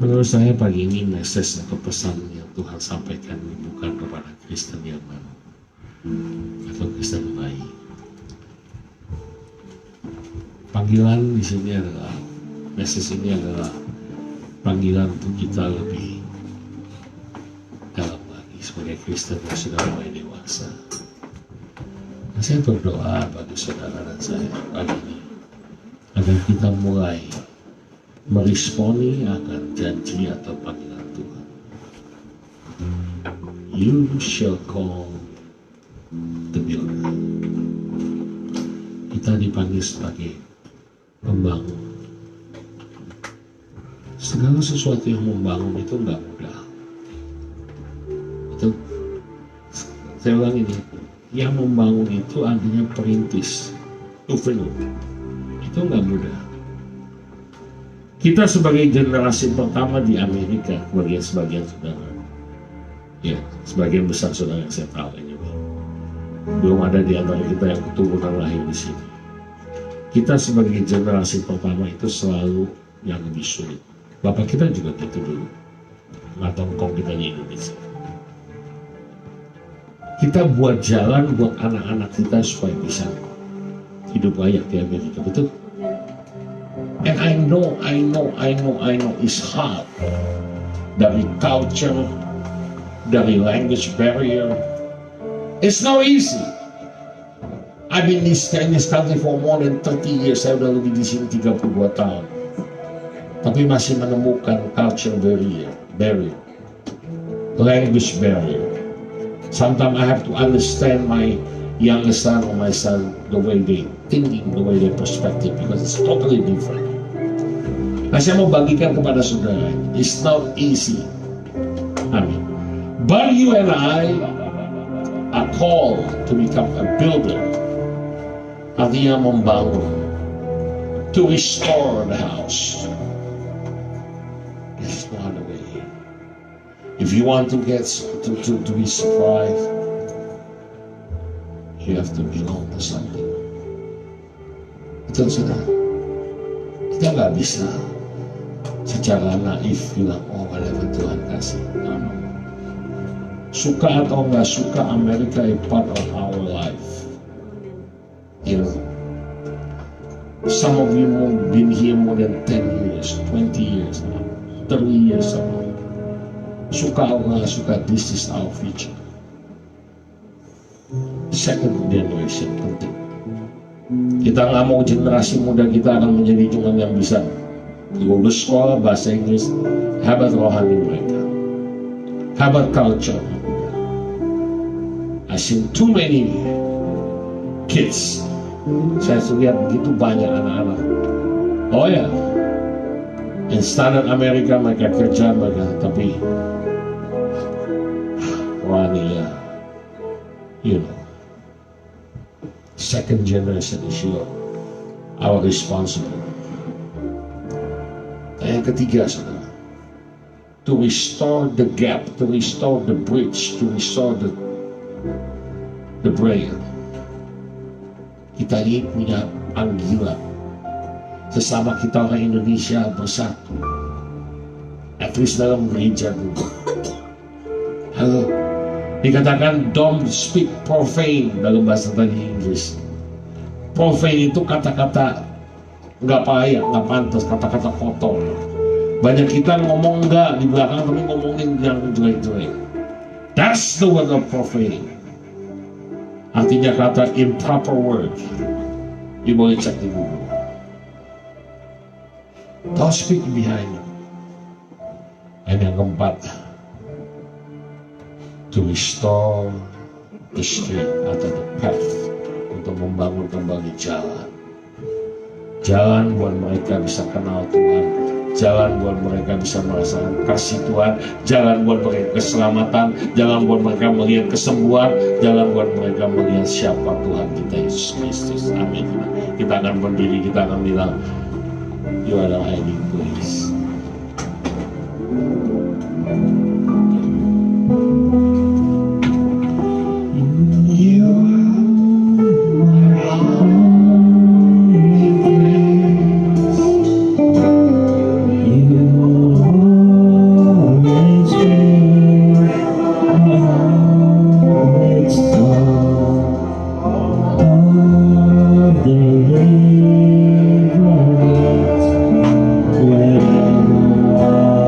S2: Menurut saya pagi ini message atau pesan yang Tuhan sampaikan ini bukan kepada Kristen yang baru atau Kristen baik. Panggilan di sini adalah, message ini adalah panggilan untuk kita lebih dalam lagi sebagai Kristen yang sudah mulai dewasa. Nah, saya berdoa bagi saudara dan saya pagi ini agar kita mulai meresponi akan janji atau panggilan Tuhan. You shall call the builder. Kita dipanggil sebagai pembangun. Segala sesuatu yang membangun itu nggak mudah. Itu saya ulang ini, yang membangun itu artinya perintis, tuvenut. Itu nggak mudah. Kita sebagai generasi pertama di Amerika, sebagian saudara, ya, sebagian besar saudara yang saya tahu ini, belum ada di antara kita yang keturunan lahir di sini. Kita sebagai generasi pertama itu selalu yang lebih sulit. Bapak kita juga gitu dulu, ngatongkong kita di Indonesia. Kita buat jalan buat anak-anak kita supaya bisa hidup layak di Amerika, betul? And I know it's hard. Dari culture, dari language barrier, it's not easy. I've been in this country for more than 30 years. Saya udah lebih di sini 32 tahun. Tapi masih menemukan culture barrier, language barrier. Sometimes I have to understand my younger son or my son, the way they thinking, the way they perspective, because it's totally different. Nah, saya mau bagikan kepada saudara, it's not easy. Amin. But you and I are called to become a builder. Artinya membangun, to restore the house. There's no other way. If you want to get to be surprised, you have to belong to something. Betul, saudara. Kita nggak bisa secara naif bilang, oh whatever Tuhan kasih. No. Suka atau nggak suka, Amerika is part of our life. You know, some of you have been here more than 10 years, 20 years now, 30 years now. Suka atau nggak suka, this is our future. Second generation penting. Kita nggak mau generasi muda kita akan menjadi cuma yang bisa lulus sekolah bahasa Inggris. How about rohani mereka? How about culture? I seen too many kids. Saya lihat begitu banyak anak-anak. Oh ya, in standard Amerika mereka kerja mereka, tapi rohani ya, you know. Second generation is our responsibility. Yang ketiga, saudara, to restore the gap, to restore the bridge, to restore the brain. Kita ini punya panggilan sesama kita orang Indonesia bersatu, at least dalam gereja dulu. Halo, dikatakan don't speak profane dalam bahasa tadi Inggris. Profane itu kata-kata nggak layak, nggak pantas, kata-kata kotor. Banyak kita ngomong nggak di belakang tapi ngomongin yang jelek-jelek. That's the word of profane. Artinya kata improper word. You boleh cek di Google. Don't speak behind them. Dan yang keempat, to restore the street atau the path, untuk membangun kembali jalan. Jalan buat mereka bisa kenal Tuhan, jalan buat mereka bisa merasakan kasih Tuhan, jalan buat mereka keselamatan, jalan buat mereka melihat kesembuhan, jalan buat mereka melihat siapa Tuhan kita, Yesus Kristus. Amin. Kita akan berdiri, kita akan bilang, you are the hiding place.
S1: Wherever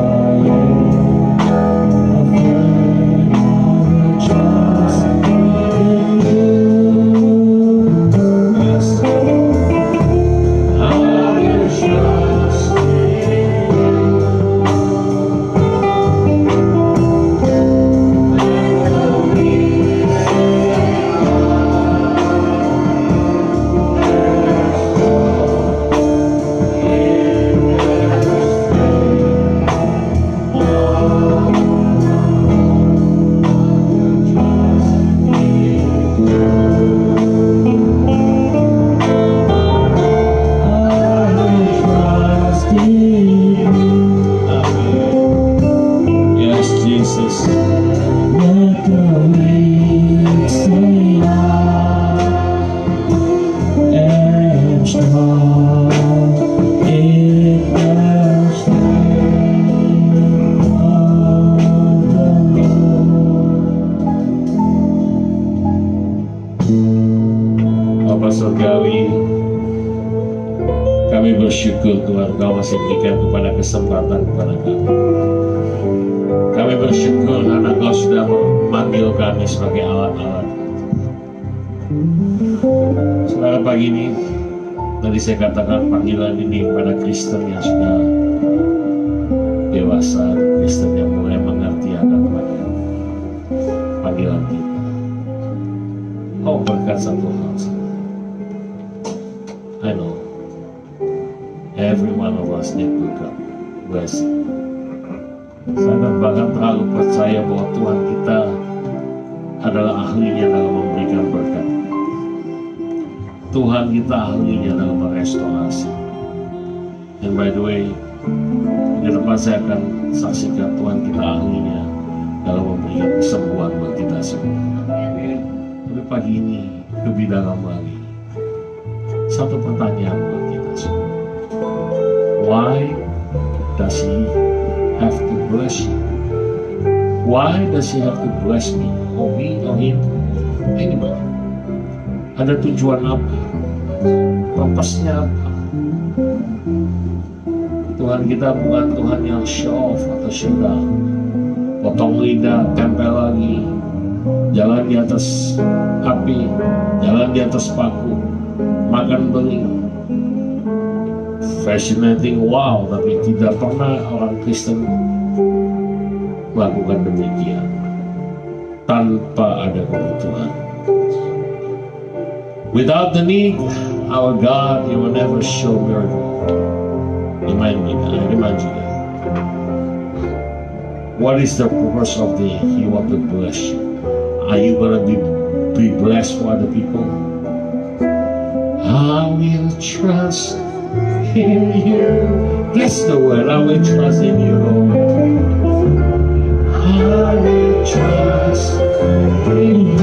S2: Bapa Surgawi, kami bersyukur Tuhan Kau masih berikan kepada kesempatan kepada kami. Kami bersyukur karena Kau sudah memanggil kami sebagai alat-alat. Saudara, pagi ini tadi saya katakan panggilan ini kepada Kristen yang sudah dewasa, Kristen yang mulai mengerti akan panggilan kita. Oh, berkat satu hal. I know every one of us need to come blessing. Saya bahkan terlalu percaya bahwa Tuhan kita adalah ahlinya dalam memberikan berkat. Tuhan kita ahlinya dalam merestorasi. And by the way, ke depan saya akan saksikan Tuhan kita ahlinya dalam memberikan kesembuhan buat kita semua. Tapi pagi ini lebih dalam lagi, satu pertanyaan buat kita semua. Why does He have to bless you? Why does He have to bless me, or me, or him, anybody? Ada tujuan apa? Purpose-nya apa? Tuhan kita bukan Tuhan yang show off atau show-down. Potong lidah, tempel lagi, jalan di atas api, jalan di atas paku, makan beli, fascinating, wow, tapi tidak pernah orang Kristen melakukan demikian tanpa ada kebutuhan. Without the need, our God, He will never show miracle. Remind you that. What is the purpose of He want to bless you? Are you gonna be blessed for other people? I will trust in you. That's the word. I will trust in you, Lord. I will trust in you.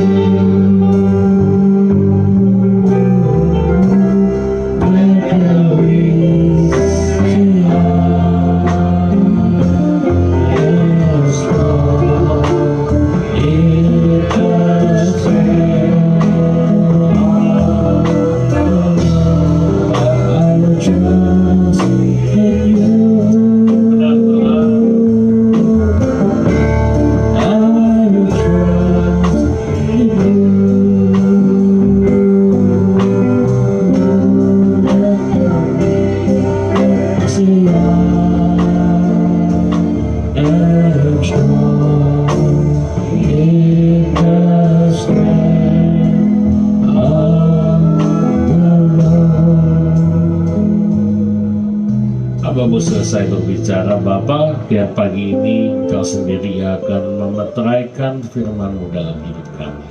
S2: Selesai berbicara Bapa, biar pagi ini Engkau sendiri akan memeteraikan firman-Mu dalam hidup kami.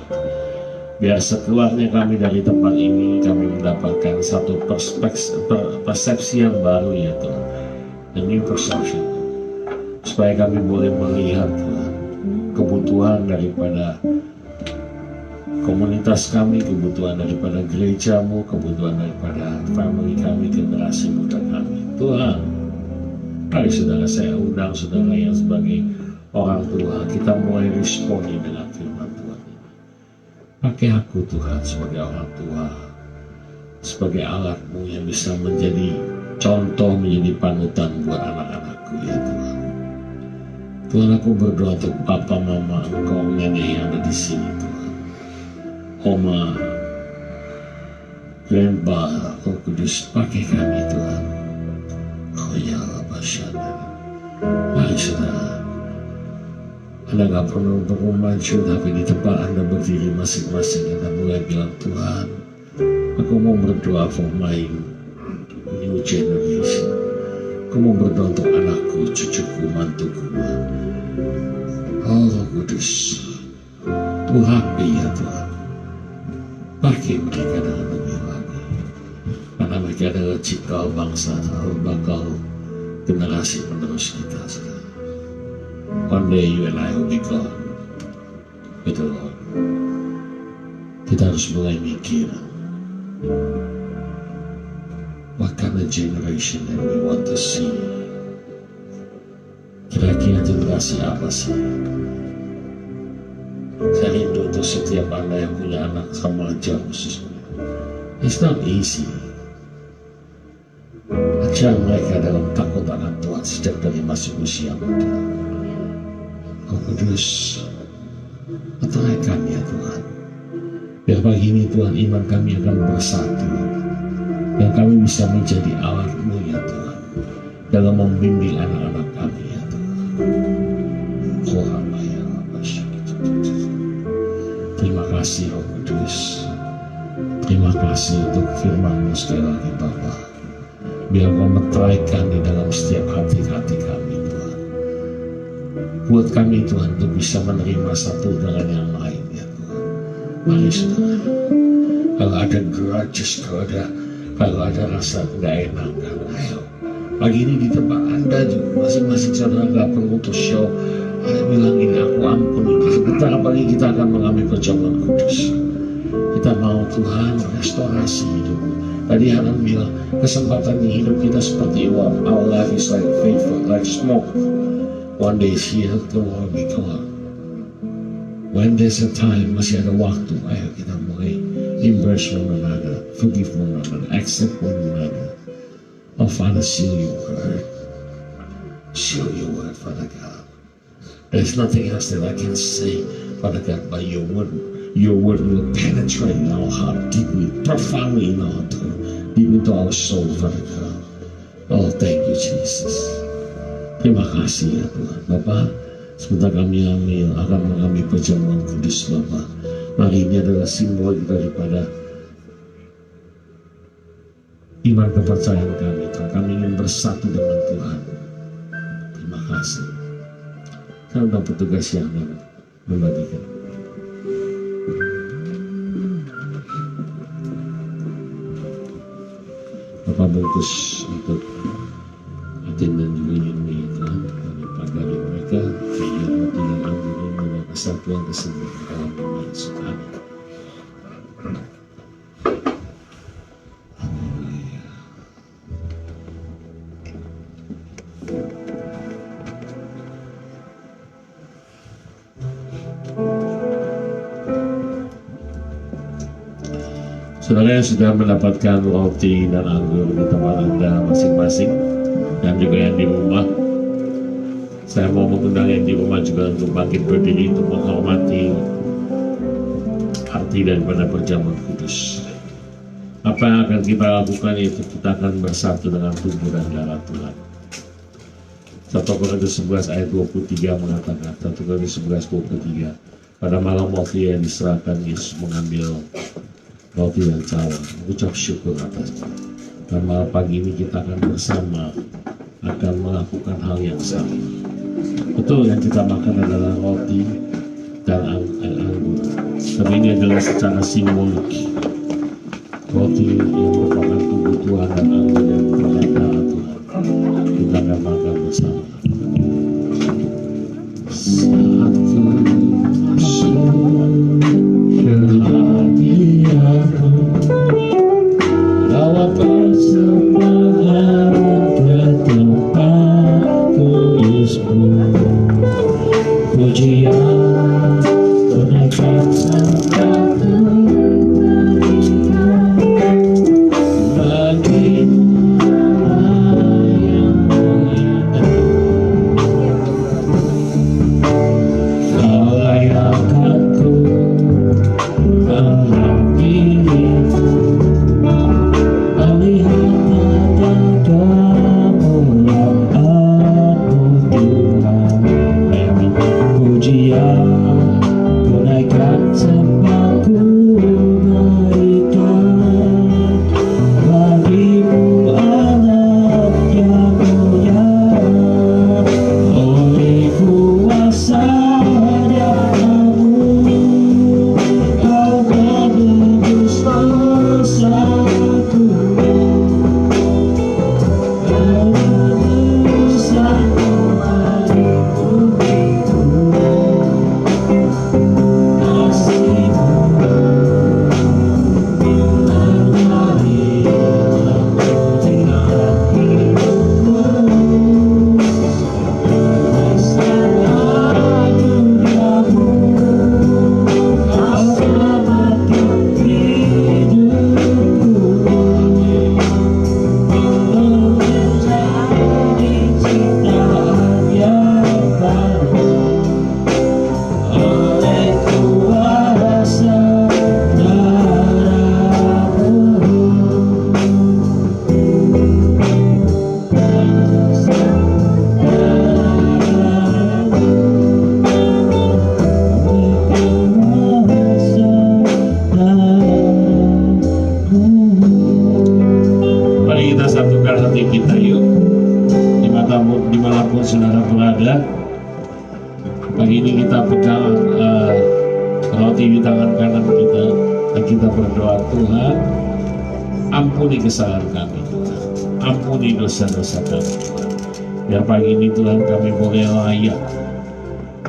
S2: Biar sekeluarnya kami dari tempat ini, kami mendapatkan satu persepsi yang baru, yaitu the new perception, supaya kami boleh melihat kebutuhan daripada komunitas kami, kebutuhan daripada gereja-Mu, kebutuhan daripada family kami, generasi muda kami. Tuhan, mari saudara, saya undang saudara yang sebagai orang tua, kita mulai responi dengan firman Tuhan ini. Pakai aku Tuhan sebagai orang tua, sebagai alat-Mu yang bisa menjadi contoh, menjadi panutan buat anak-anakku ya Tuhan. Tuhan, aku berdoa untuk papa, mama, engkau, nenek yang ada di sini Tuhan. Oma, grandpa, Roh Kudus, pakai kami Tuhan. Oh ya Allah, mari saudara, Anda gak perlu maju, tapi di tempat Anda berdiri masing-masing, Anda mulai bilang, Tuhan, aku mau berdoa for my new generation. Aku mau berdoa untuk anakku, cucuku, mantuku. Oh Roh Kudus, urapi ya Tuhan, pakai mereka dengan lebih lagi, karena mereka adalah cikal bangsa, bakal generasi penerus kita. One day you and I will be gone with the Lord. Kita harus mulai mikir, what kind of generation that we want to see. Kira-kira generasi apa sih? Saya rindu untuk setiap Anda yang punya anak remaja khususnya, It's not easy. Ajar mereka dalam takut akan Tuhan sejak dari masih usia muda. Roh Kudus, petunjuk kami ya Tuhan. Biar pagi ini Tuhan iman kami akan bersatu. Dan kami bisa menjadi alat-Mu ya Tuhan. Dalam membimbing anak-anak kami ya Tuhan. Terima kasih Roh Kudus. Terima kasih untuk firman-Mu sekali lagi Bapa. Biar Kau meteraikan di dalam setiap hati-hati kami Tuhan. Buat kami Tuhan untuk bisa menerima satu dengan yang lain ya Tuhan. Mari saudara, kalau ada grudges, kalau ada rasa tidak enak, ayo. Pagi ini di tempat Anda juga masing-masing saudara nggak perlu to show. Ayo bilang ini aku ampun. Sebentar pagi kita akan mengambil perjamuan kudus. Kita mau Tuhan restorasi hidup. Tadi Hanan bilang kesempatan di hidup kita seperti uap. Our life is like vapor, like smoke. One day is here, tomorrow be gone. When there's a time, masih ada waktu. Ayo kita mulai embrace one another, forgive one another, accept one another. Oh Father, seal your word. Seal your word, Father God. There's nothing else that I can say, Father God, but your word. Your word will penetrate in our heart deeply, profoundly in our heart, deep into our soul, Father God. Oh, thank you, Jesus. Terima kasih ya Tuhan. Bapak, sebentar kami akan mengambil perjamuan kudus Bapak. Mari ini adalah simbol daripada iman kepercayaan kami Tuhan. Kami ingin bersatu dengan Tuhan. Terima kasih. Saya undang petugas yang membagikan. Bapak bungkus untuk Atin dan juga Yuni Tuhan. Kami pagari mereka biar hati dan anggur ini membawa kesatuan kesembuhan dalam nama Yesus. Amin. Saudara yang sudah mendapatkan roti dan anggur di tempat Anda masing-masing dan juga yang di rumah, saya mau mengundang yang di rumah juga untuk bangkit berdiri untuk menghormati arti daripada perjamuan kudus. Apa yang akan kita lakukan yaitu kita akan bersatu dengan tubuh dan darah Tuhan. 1 Korintus 11 ayat 23 mengatakan, 1 Korintus 11 23, pada malam waktu yang diserahkan Yesus mengambil roti dan cawan, mengucap syukur atasnya. Dan malam pagi ini kita akan bersama akan melakukan hal yang sama. Betul yang kita makan adalah roti dan anggur, tapi ini adalah secara simbolik. Roti yang merupakan tubuh Tuhan dan anggur yang merupakan darah Tuhan. Kita akan makan bersama. Satu bawa persembahan ke tempat kudus-Mu, pujian menaikkan sangkatan bagimu roti di tangan kanan kita, dan kita berdoa, Tuhan, ampuni kesalahan kami, Tuhan. Ampuni dosa-dosa kami, Tuhan. Biar pagi ini Tuhan kami boleh layak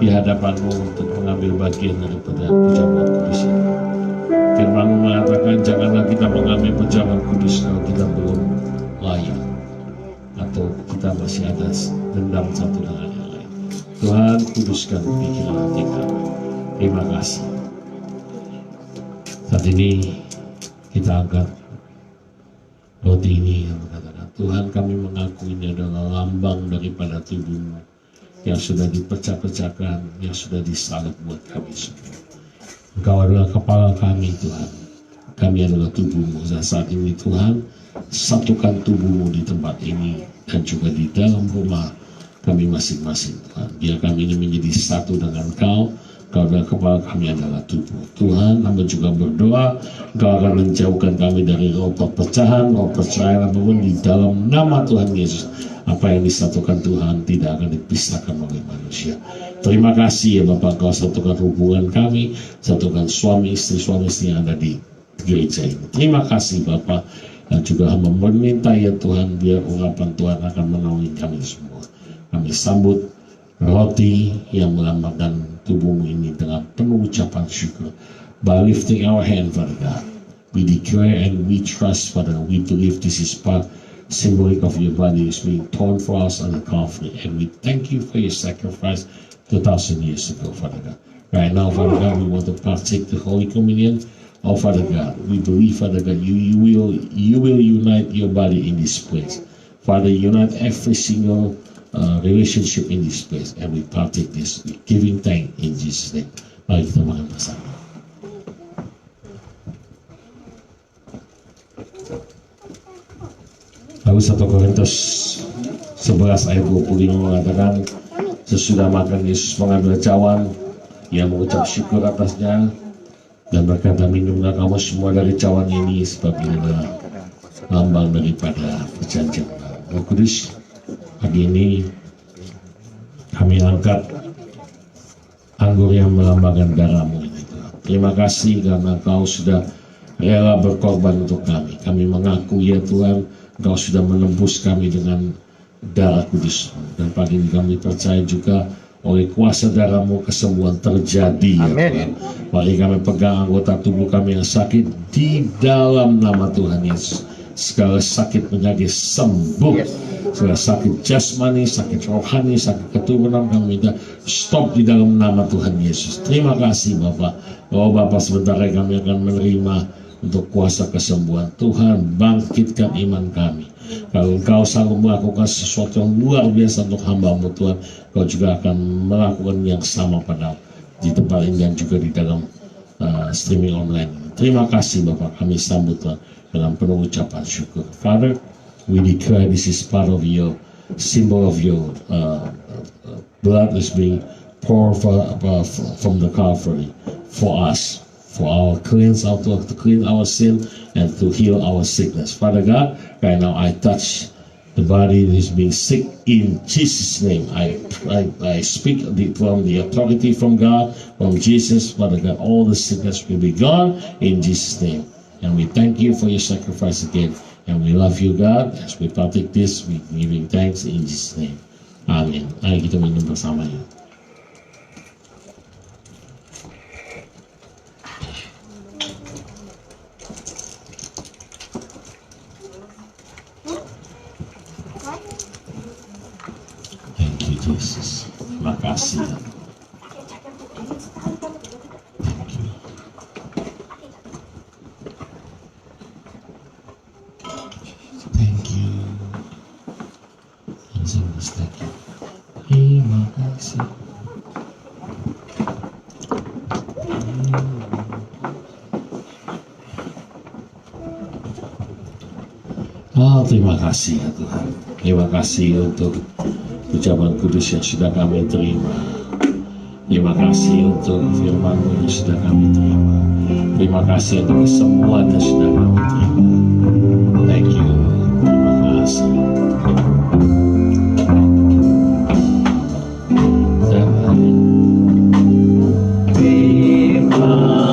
S2: di hadapan-Mu untuk mengambil bagian daripada perjamuan kudus ini. Firman-Mu mengatakan, janganlah kita mengambil perjamuan kudus kalau kita belum layak, atau kita masih ada dendam satu dengan yang lain. Tuhan, kuduskan pikiran hati kami. Terima kasih. Saat ini kita angkat roti ini yang mengatakan, Tuhan, kami mengaku ini adalah lambang daripada tubuh-Mu yang sudah dipecah-pecahkan, yang sudah disalib buat kami semua. Engkau adalah kepala kami, Tuhan. Kami adalah tubuh-Mu. Dan saat ini Tuhan, satukan tubuh-Mu di tempat ini dan juga di dalam rumah kami masing-masing, Tuhan. Biar kami ini menjadi satu dengan Engkau. Engkau adalah kepala, kami adalah tubuh. Tuhan, hamba juga berdoa, Engkau akan menjauhkan kami dari roh perpecahan, roh perceraian apapun di dalam nama Tuhan Yesus. Apa yang disatukan Tuhan tidak akan dipisahkan oleh manusia. Terima kasih ya Bapak, Engkau satukan hubungan kami, satukan suami istri yang ada di gereja ini. Terima kasih Bapak, dan juga hamba meminta ya Tuhan, biar urapan Tuhan akan menaungi kami semua. Kami sambut roti yang melambangkan tubuh-Mu ini dengan penuh ucapan syukur. By lifting our hand, Father God, we declare and we trust, Father, we believe this is part symbolic of your body is being torn for us on the Calvary, and we thank you for your sacrifice 2,000 years ago, Father God. Right now, Father God, we want to partake the Holy Communion. Oh, Father God, we believe, Father God, you will unite your body in this place. Father, unite every single relationship in this place, and we partake this, giving thanks in Jesus' name. Mari kita makan bersama. Lalu 1 Korintus 11 ayat 25 mengatakan, sesudah makan Yesus mengambil cawan, Ia mengucap syukur atasnya dan berkata, minumlah kamu semua dari cawan ini, sebab ini adalah lambang daripada perjanjian Roh Kudus. Pagi ini kami angkat anggur yang melambangkan darah-Mu ini, Tuhan. Terima kasih karena Kau sudah rela berkorban untuk kami. Kami mengaku ya Tuhan, Engkau sudah menembus kami dengan darah kudus. Dan pagi ini kami percaya juga oleh kuasa darah-Mu kesembuhan terjadi ya Tuhan. Mari kami pegang anggota tubuh kami yang sakit di dalam nama Tuhan Yesus. Segala sakit penyakit sembuh. Segala sakit jasmani, sakit rohani, sakit keturunan kami minta stop di dalam nama Tuhan Yesus. Terima kasih Bapak. Oh Bapak, sebentar lagi kami akan menerima untuk kuasa kesembuhan. Tuhan, bangkitkan iman kami. Kalau Engkau sanggup melakukan sesuatu yang luar biasa untuk hamba-Mu Tuhan, Engkau juga akan melakukan yang sama pada di tempat ini dan juga di dalam streaming online. Terima kasih Bapak, kami sambut Tuhan dalam penuh ucapan syukur. Father, we declare this is part of your symbol of your blood is being poured from the Calvary for us, for our cleanse, to clean our sin and to heal our sickness. Father God, right now I touch the body that is being sick in Jesus' name. I speak from the authority from God, from Jesus. Father God, all the sickness will be gone in Jesus' name. And we thank you for your sacrifice again. And we love you, God. As we partake this, we giving thanks in Jesus' name. Amen. Mari kita minum bersama ya. Thank you, Jesus. Terima kasih. Terima kasih. Terima kasih ya Tuhan. Terima kasih untuk ucapan kudus yang sudah kami terima. Terima kasih untuk firman-Mu yang sudah kami terima. Terima kasih untuk kesembuhan yang sudah kami terima. Thank you. Terima kasih. Terima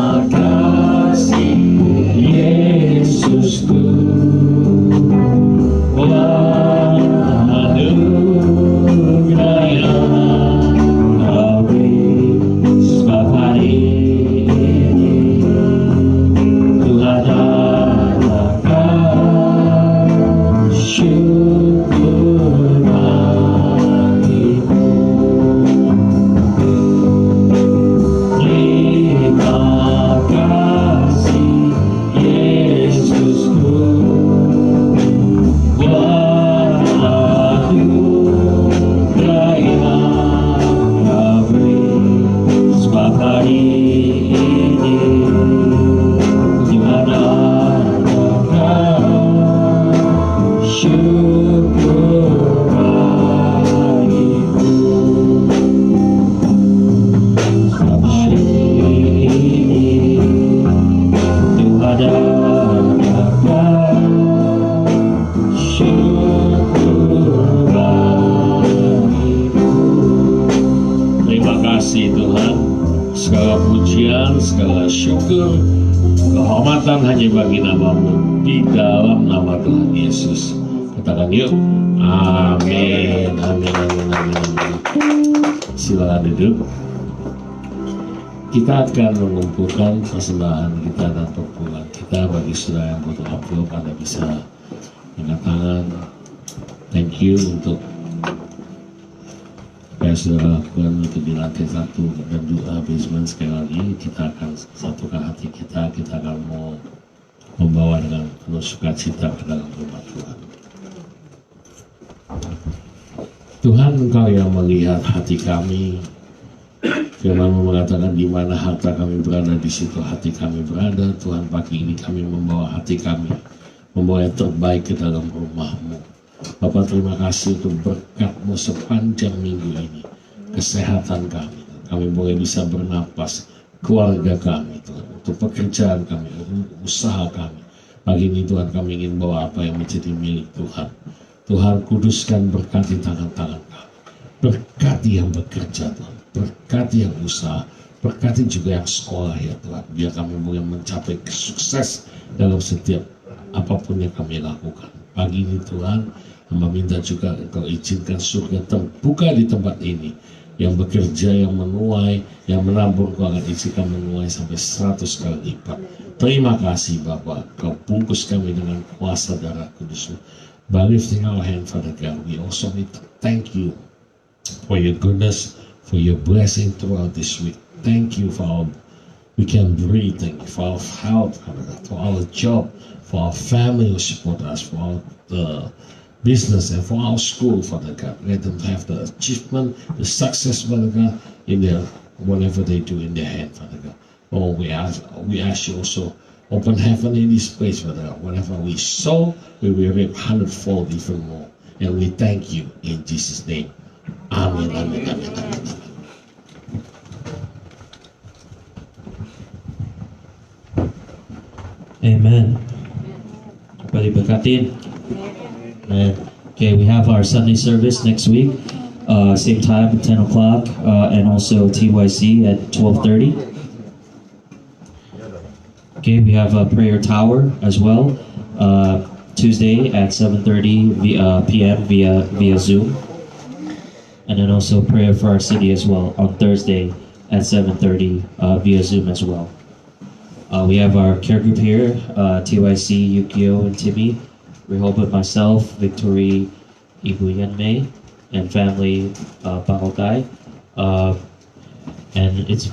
S2: panjatkan syukur bagimu. Terima kasih Tuhan, segala pujian, segala syukur, kehormatan hanya bagi nama-Mu di dalam nama Tuhan Yesus. Katakan yuk, amin, amin, amin, amin, amin. Silakan duduk. Kita akan mengumpulkan persembahan kita dan perpuluhan kita. Bagi saudara yang butuh amplop, Anda bisa angkat tangan. Thank you untuk yang saudara lakukan untuk di lantai 1 dan 2 basement. Sekali lagi kita akan satukan hati kita akan mau membawa dengan penuh sukacita ke dalam rumah Tuhan. Tuhan, Engkau yang melihat hati kami. Firman mengatakan di mana harta kami berada, di situ hati kami berada. Tuhan, pagi ini kami membawa hati kami, membawa yang terbaik ke dalam rumah-Mu. Bapak, terima kasih untuk berkat-Mu sepanjang minggu ini. Kesehatan kami boleh bisa bernapas, keluarga kami, Tuhan, untuk pekerjaan kami, untuk usaha kami. Pagi ini Tuhan, kami ingin bawa apa yang menjadi milik Tuhan. Tuhan, kuduskan, berkati tangan-tangan kami. Berkati yang bekerja, Tuhan. Berkati yang usaha. Berkati juga yang sekolah, ya Tuhan. Biar kami boleh mencapai sukses dalam setiap apapun yang kami lakukan. Pagi ini Tuhan, hamba minta juga Engkau izinkan surga terbuka di tempat ini. Yang bekerja, yang menuai, yang menabur, Engkau akan izinkan menuai sampai 100 kali lipat. Terima kasih Bapa, Kau bungkus kami dengan kuasa darah kudus-Mu. By lifting our hand, Father God, we also need to thank you for your goodness, for your blessing throughout this week. Thank you for our, we can breathe. Thank you for our health, Father God, for our job, for our family who support us, for our business, and for our school, Father God. Let them have the achievement, the success, Father God, in their whatever they do in their hand, Father God. Oh, we ask you also open heaven in this place, Father God. Whatever we sow, we will reap 100-fold even more. And we thank you in Jesus' name. Amin, amin, amin, amin.
S1: Amen. Everybody berkatin. Okay, we have our Sunday service next week, same time at 10 o'clock, and also TYC at 12:30. Okay, we have a prayer tower as well, Tuesday at 7:30 p.m. via Zoom, and then also prayer for our city as well on Thursday at 7:30 via Zoom as well. We have our care group here, TYC, Yukio, and Timmy, Rehoboth, myself, Victory, Ibu Yanmei, and family, Bahokai. And it's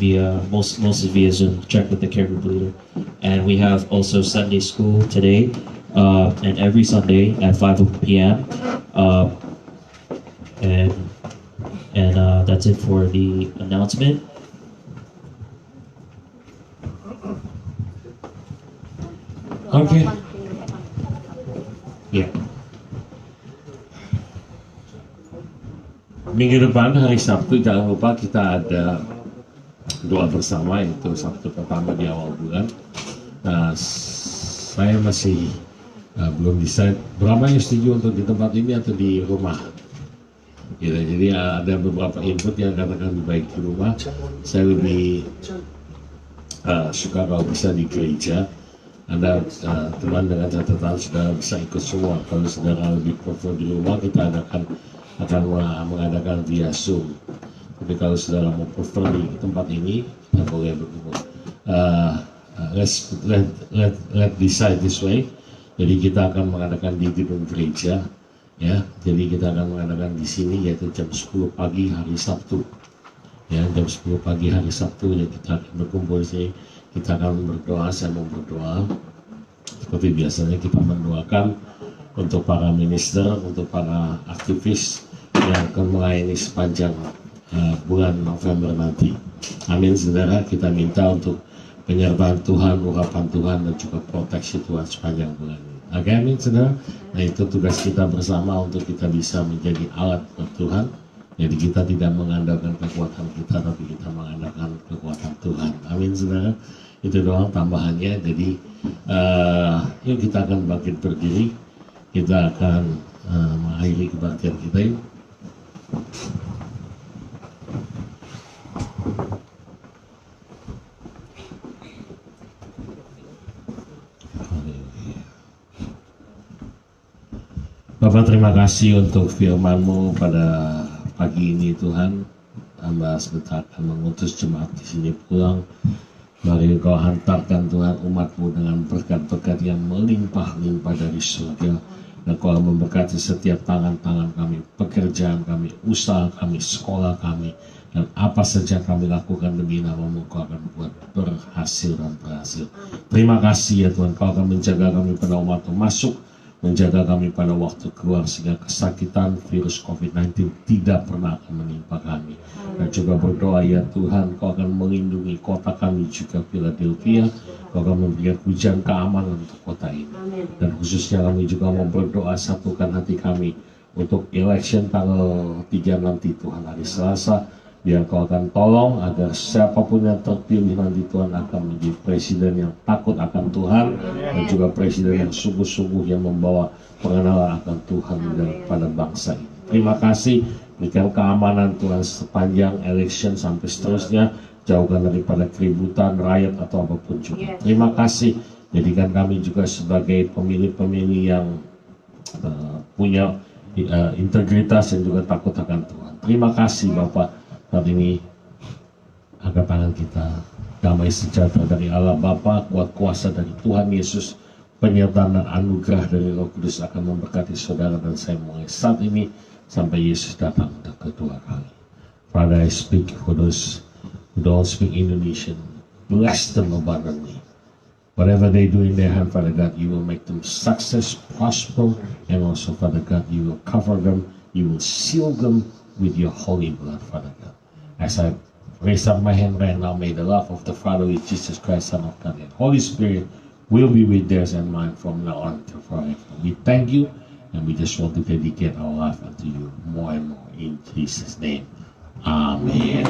S1: mostly via Zoom. Check with the care group leader. And we have also Sunday school today, and every Sunday at 5 p.m. And that's it for the announcement.
S2: Okay. Ya. Minggu depan hari Sabtu jangan lupa kita ada doa bersama, itu Sabtu pertama di awal bulan. Nah, saya masih belum decide berapa yang setuju untuk di tempat ini atau di rumah. Gitu, jadi ada beberapa input yang katakan lebih baik di rumah. Saya lebih suka kalau bisa di gereja. Anda teman dengan catatan saudara bisa ikut semua. Kalau saudara lebih prefer di rumah, kita akan mengadakan via Zoom. Tapi kalau saudara mau prefer di tempat ini, kita boleh bertemu. Let's decide this way. Jadi kita akan mengadakan di gedung gereja, ya. Jadi kita akan mengadakan di sini yaitu jam 10 pagi hari Sabtu. Ya, jam 10 pagi hari Sabtu ya, kita akan berkumpul di sini. Kita akan berdoa, saya mau berdoa. Seperti biasanya kita mendoakan untuk para minister, untuk para aktivis yang akan melayani sepanjang bulan November nanti. Amin, saudara. Kita minta untuk penyertaan Tuhan, urapan Tuhan, dan juga proteksi Tuhan sepanjang bulan ini. Oke, amin, saudara. Nah, itu tugas kita bersama untuk kita bisa menjadi alat buat Tuhan. Jadi kita tidak mengandalkan kekuatan kita, tapi kita mengandalkan kekuatan Tuhan. Amin, saudara. Itu doang tambahannya. Jadi Yuk kita akan bangkit berdiri. Kita akan mengakhiri kebaktian kita yuk. Bapak, terima kasih untuk firman-Mu pada pagi ini Tuhan. Hamba sebentar akan mengutus jemaat di sini pulang. Mari Engkau hantarkan Tuhan umat-Mu dengan berkat-berkat yang melimpah-limpah dari surga. Dan Kau memberkati setiap tangan-tangan kami, pekerjaan kami, usaha kami, sekolah kami. Dan apa saja kami lakukan demi nama-Mu, Kau akan buat berhasil dan berhasil. Terima kasih ya Tuhan, Kau akan menjaga kami pada waktu masuk, menjaga kami pada waktu keluar, sehingga kesakitan virus COVID-19 tidak pernah akan menimpa kami. Dan juga berdoa ya Tuhan, Kau akan melindungi kota kami juga Philadelphia. Kau akan memberikan hujan keamanan untuk kota ini. Dan khususnya kami juga mau berdoa, satukan hati kami untuk election tanggal 3 nanti Tuhan, hari Selasa. Biar Kau akan tolong agar siapapun yang terpilih nanti Tuhan akan menjadi presiden yang takut akan Tuhan, dan juga presiden yang sungguh-sungguh yang membawa pengenalan akan Tuhan pada bangsa ini. Terima kasih, berikan keamanan Tuhan sepanjang election sampai seterusnya, jauhkan daripada keributan, riot atau apapun juga. Terima kasih, jadikan kami juga sebagai pemilih-pemilih yang punya integritas dan juga takut akan Tuhan. Terima kasih Bapak. Saat ini angkat tangan kita. Damai sejahtera dari Allah Bapa, kuat kuasa dari Tuhan Yesus, penyertaan dan anugerah dari Roh Kudus akan memberkati saudara dan saya mulai saat ini sampai Yesus datang untuk kedua kali. Father, I speak for those who don't speak Indonesian. Bless them abundantly. Whatever they do in their hand, Father God, you will make them success, prosper, and also, Father God, you will cover them, you will seal them with your holy blood, Father God. As I raise up my hand right now, may the love of the Father with Jesus Christ, Son of God, and Holy Spirit will be with theirs and mine from now on to forever. We thank you, and we just want to dedicate our life unto you more and more in Jesus' name. Amen.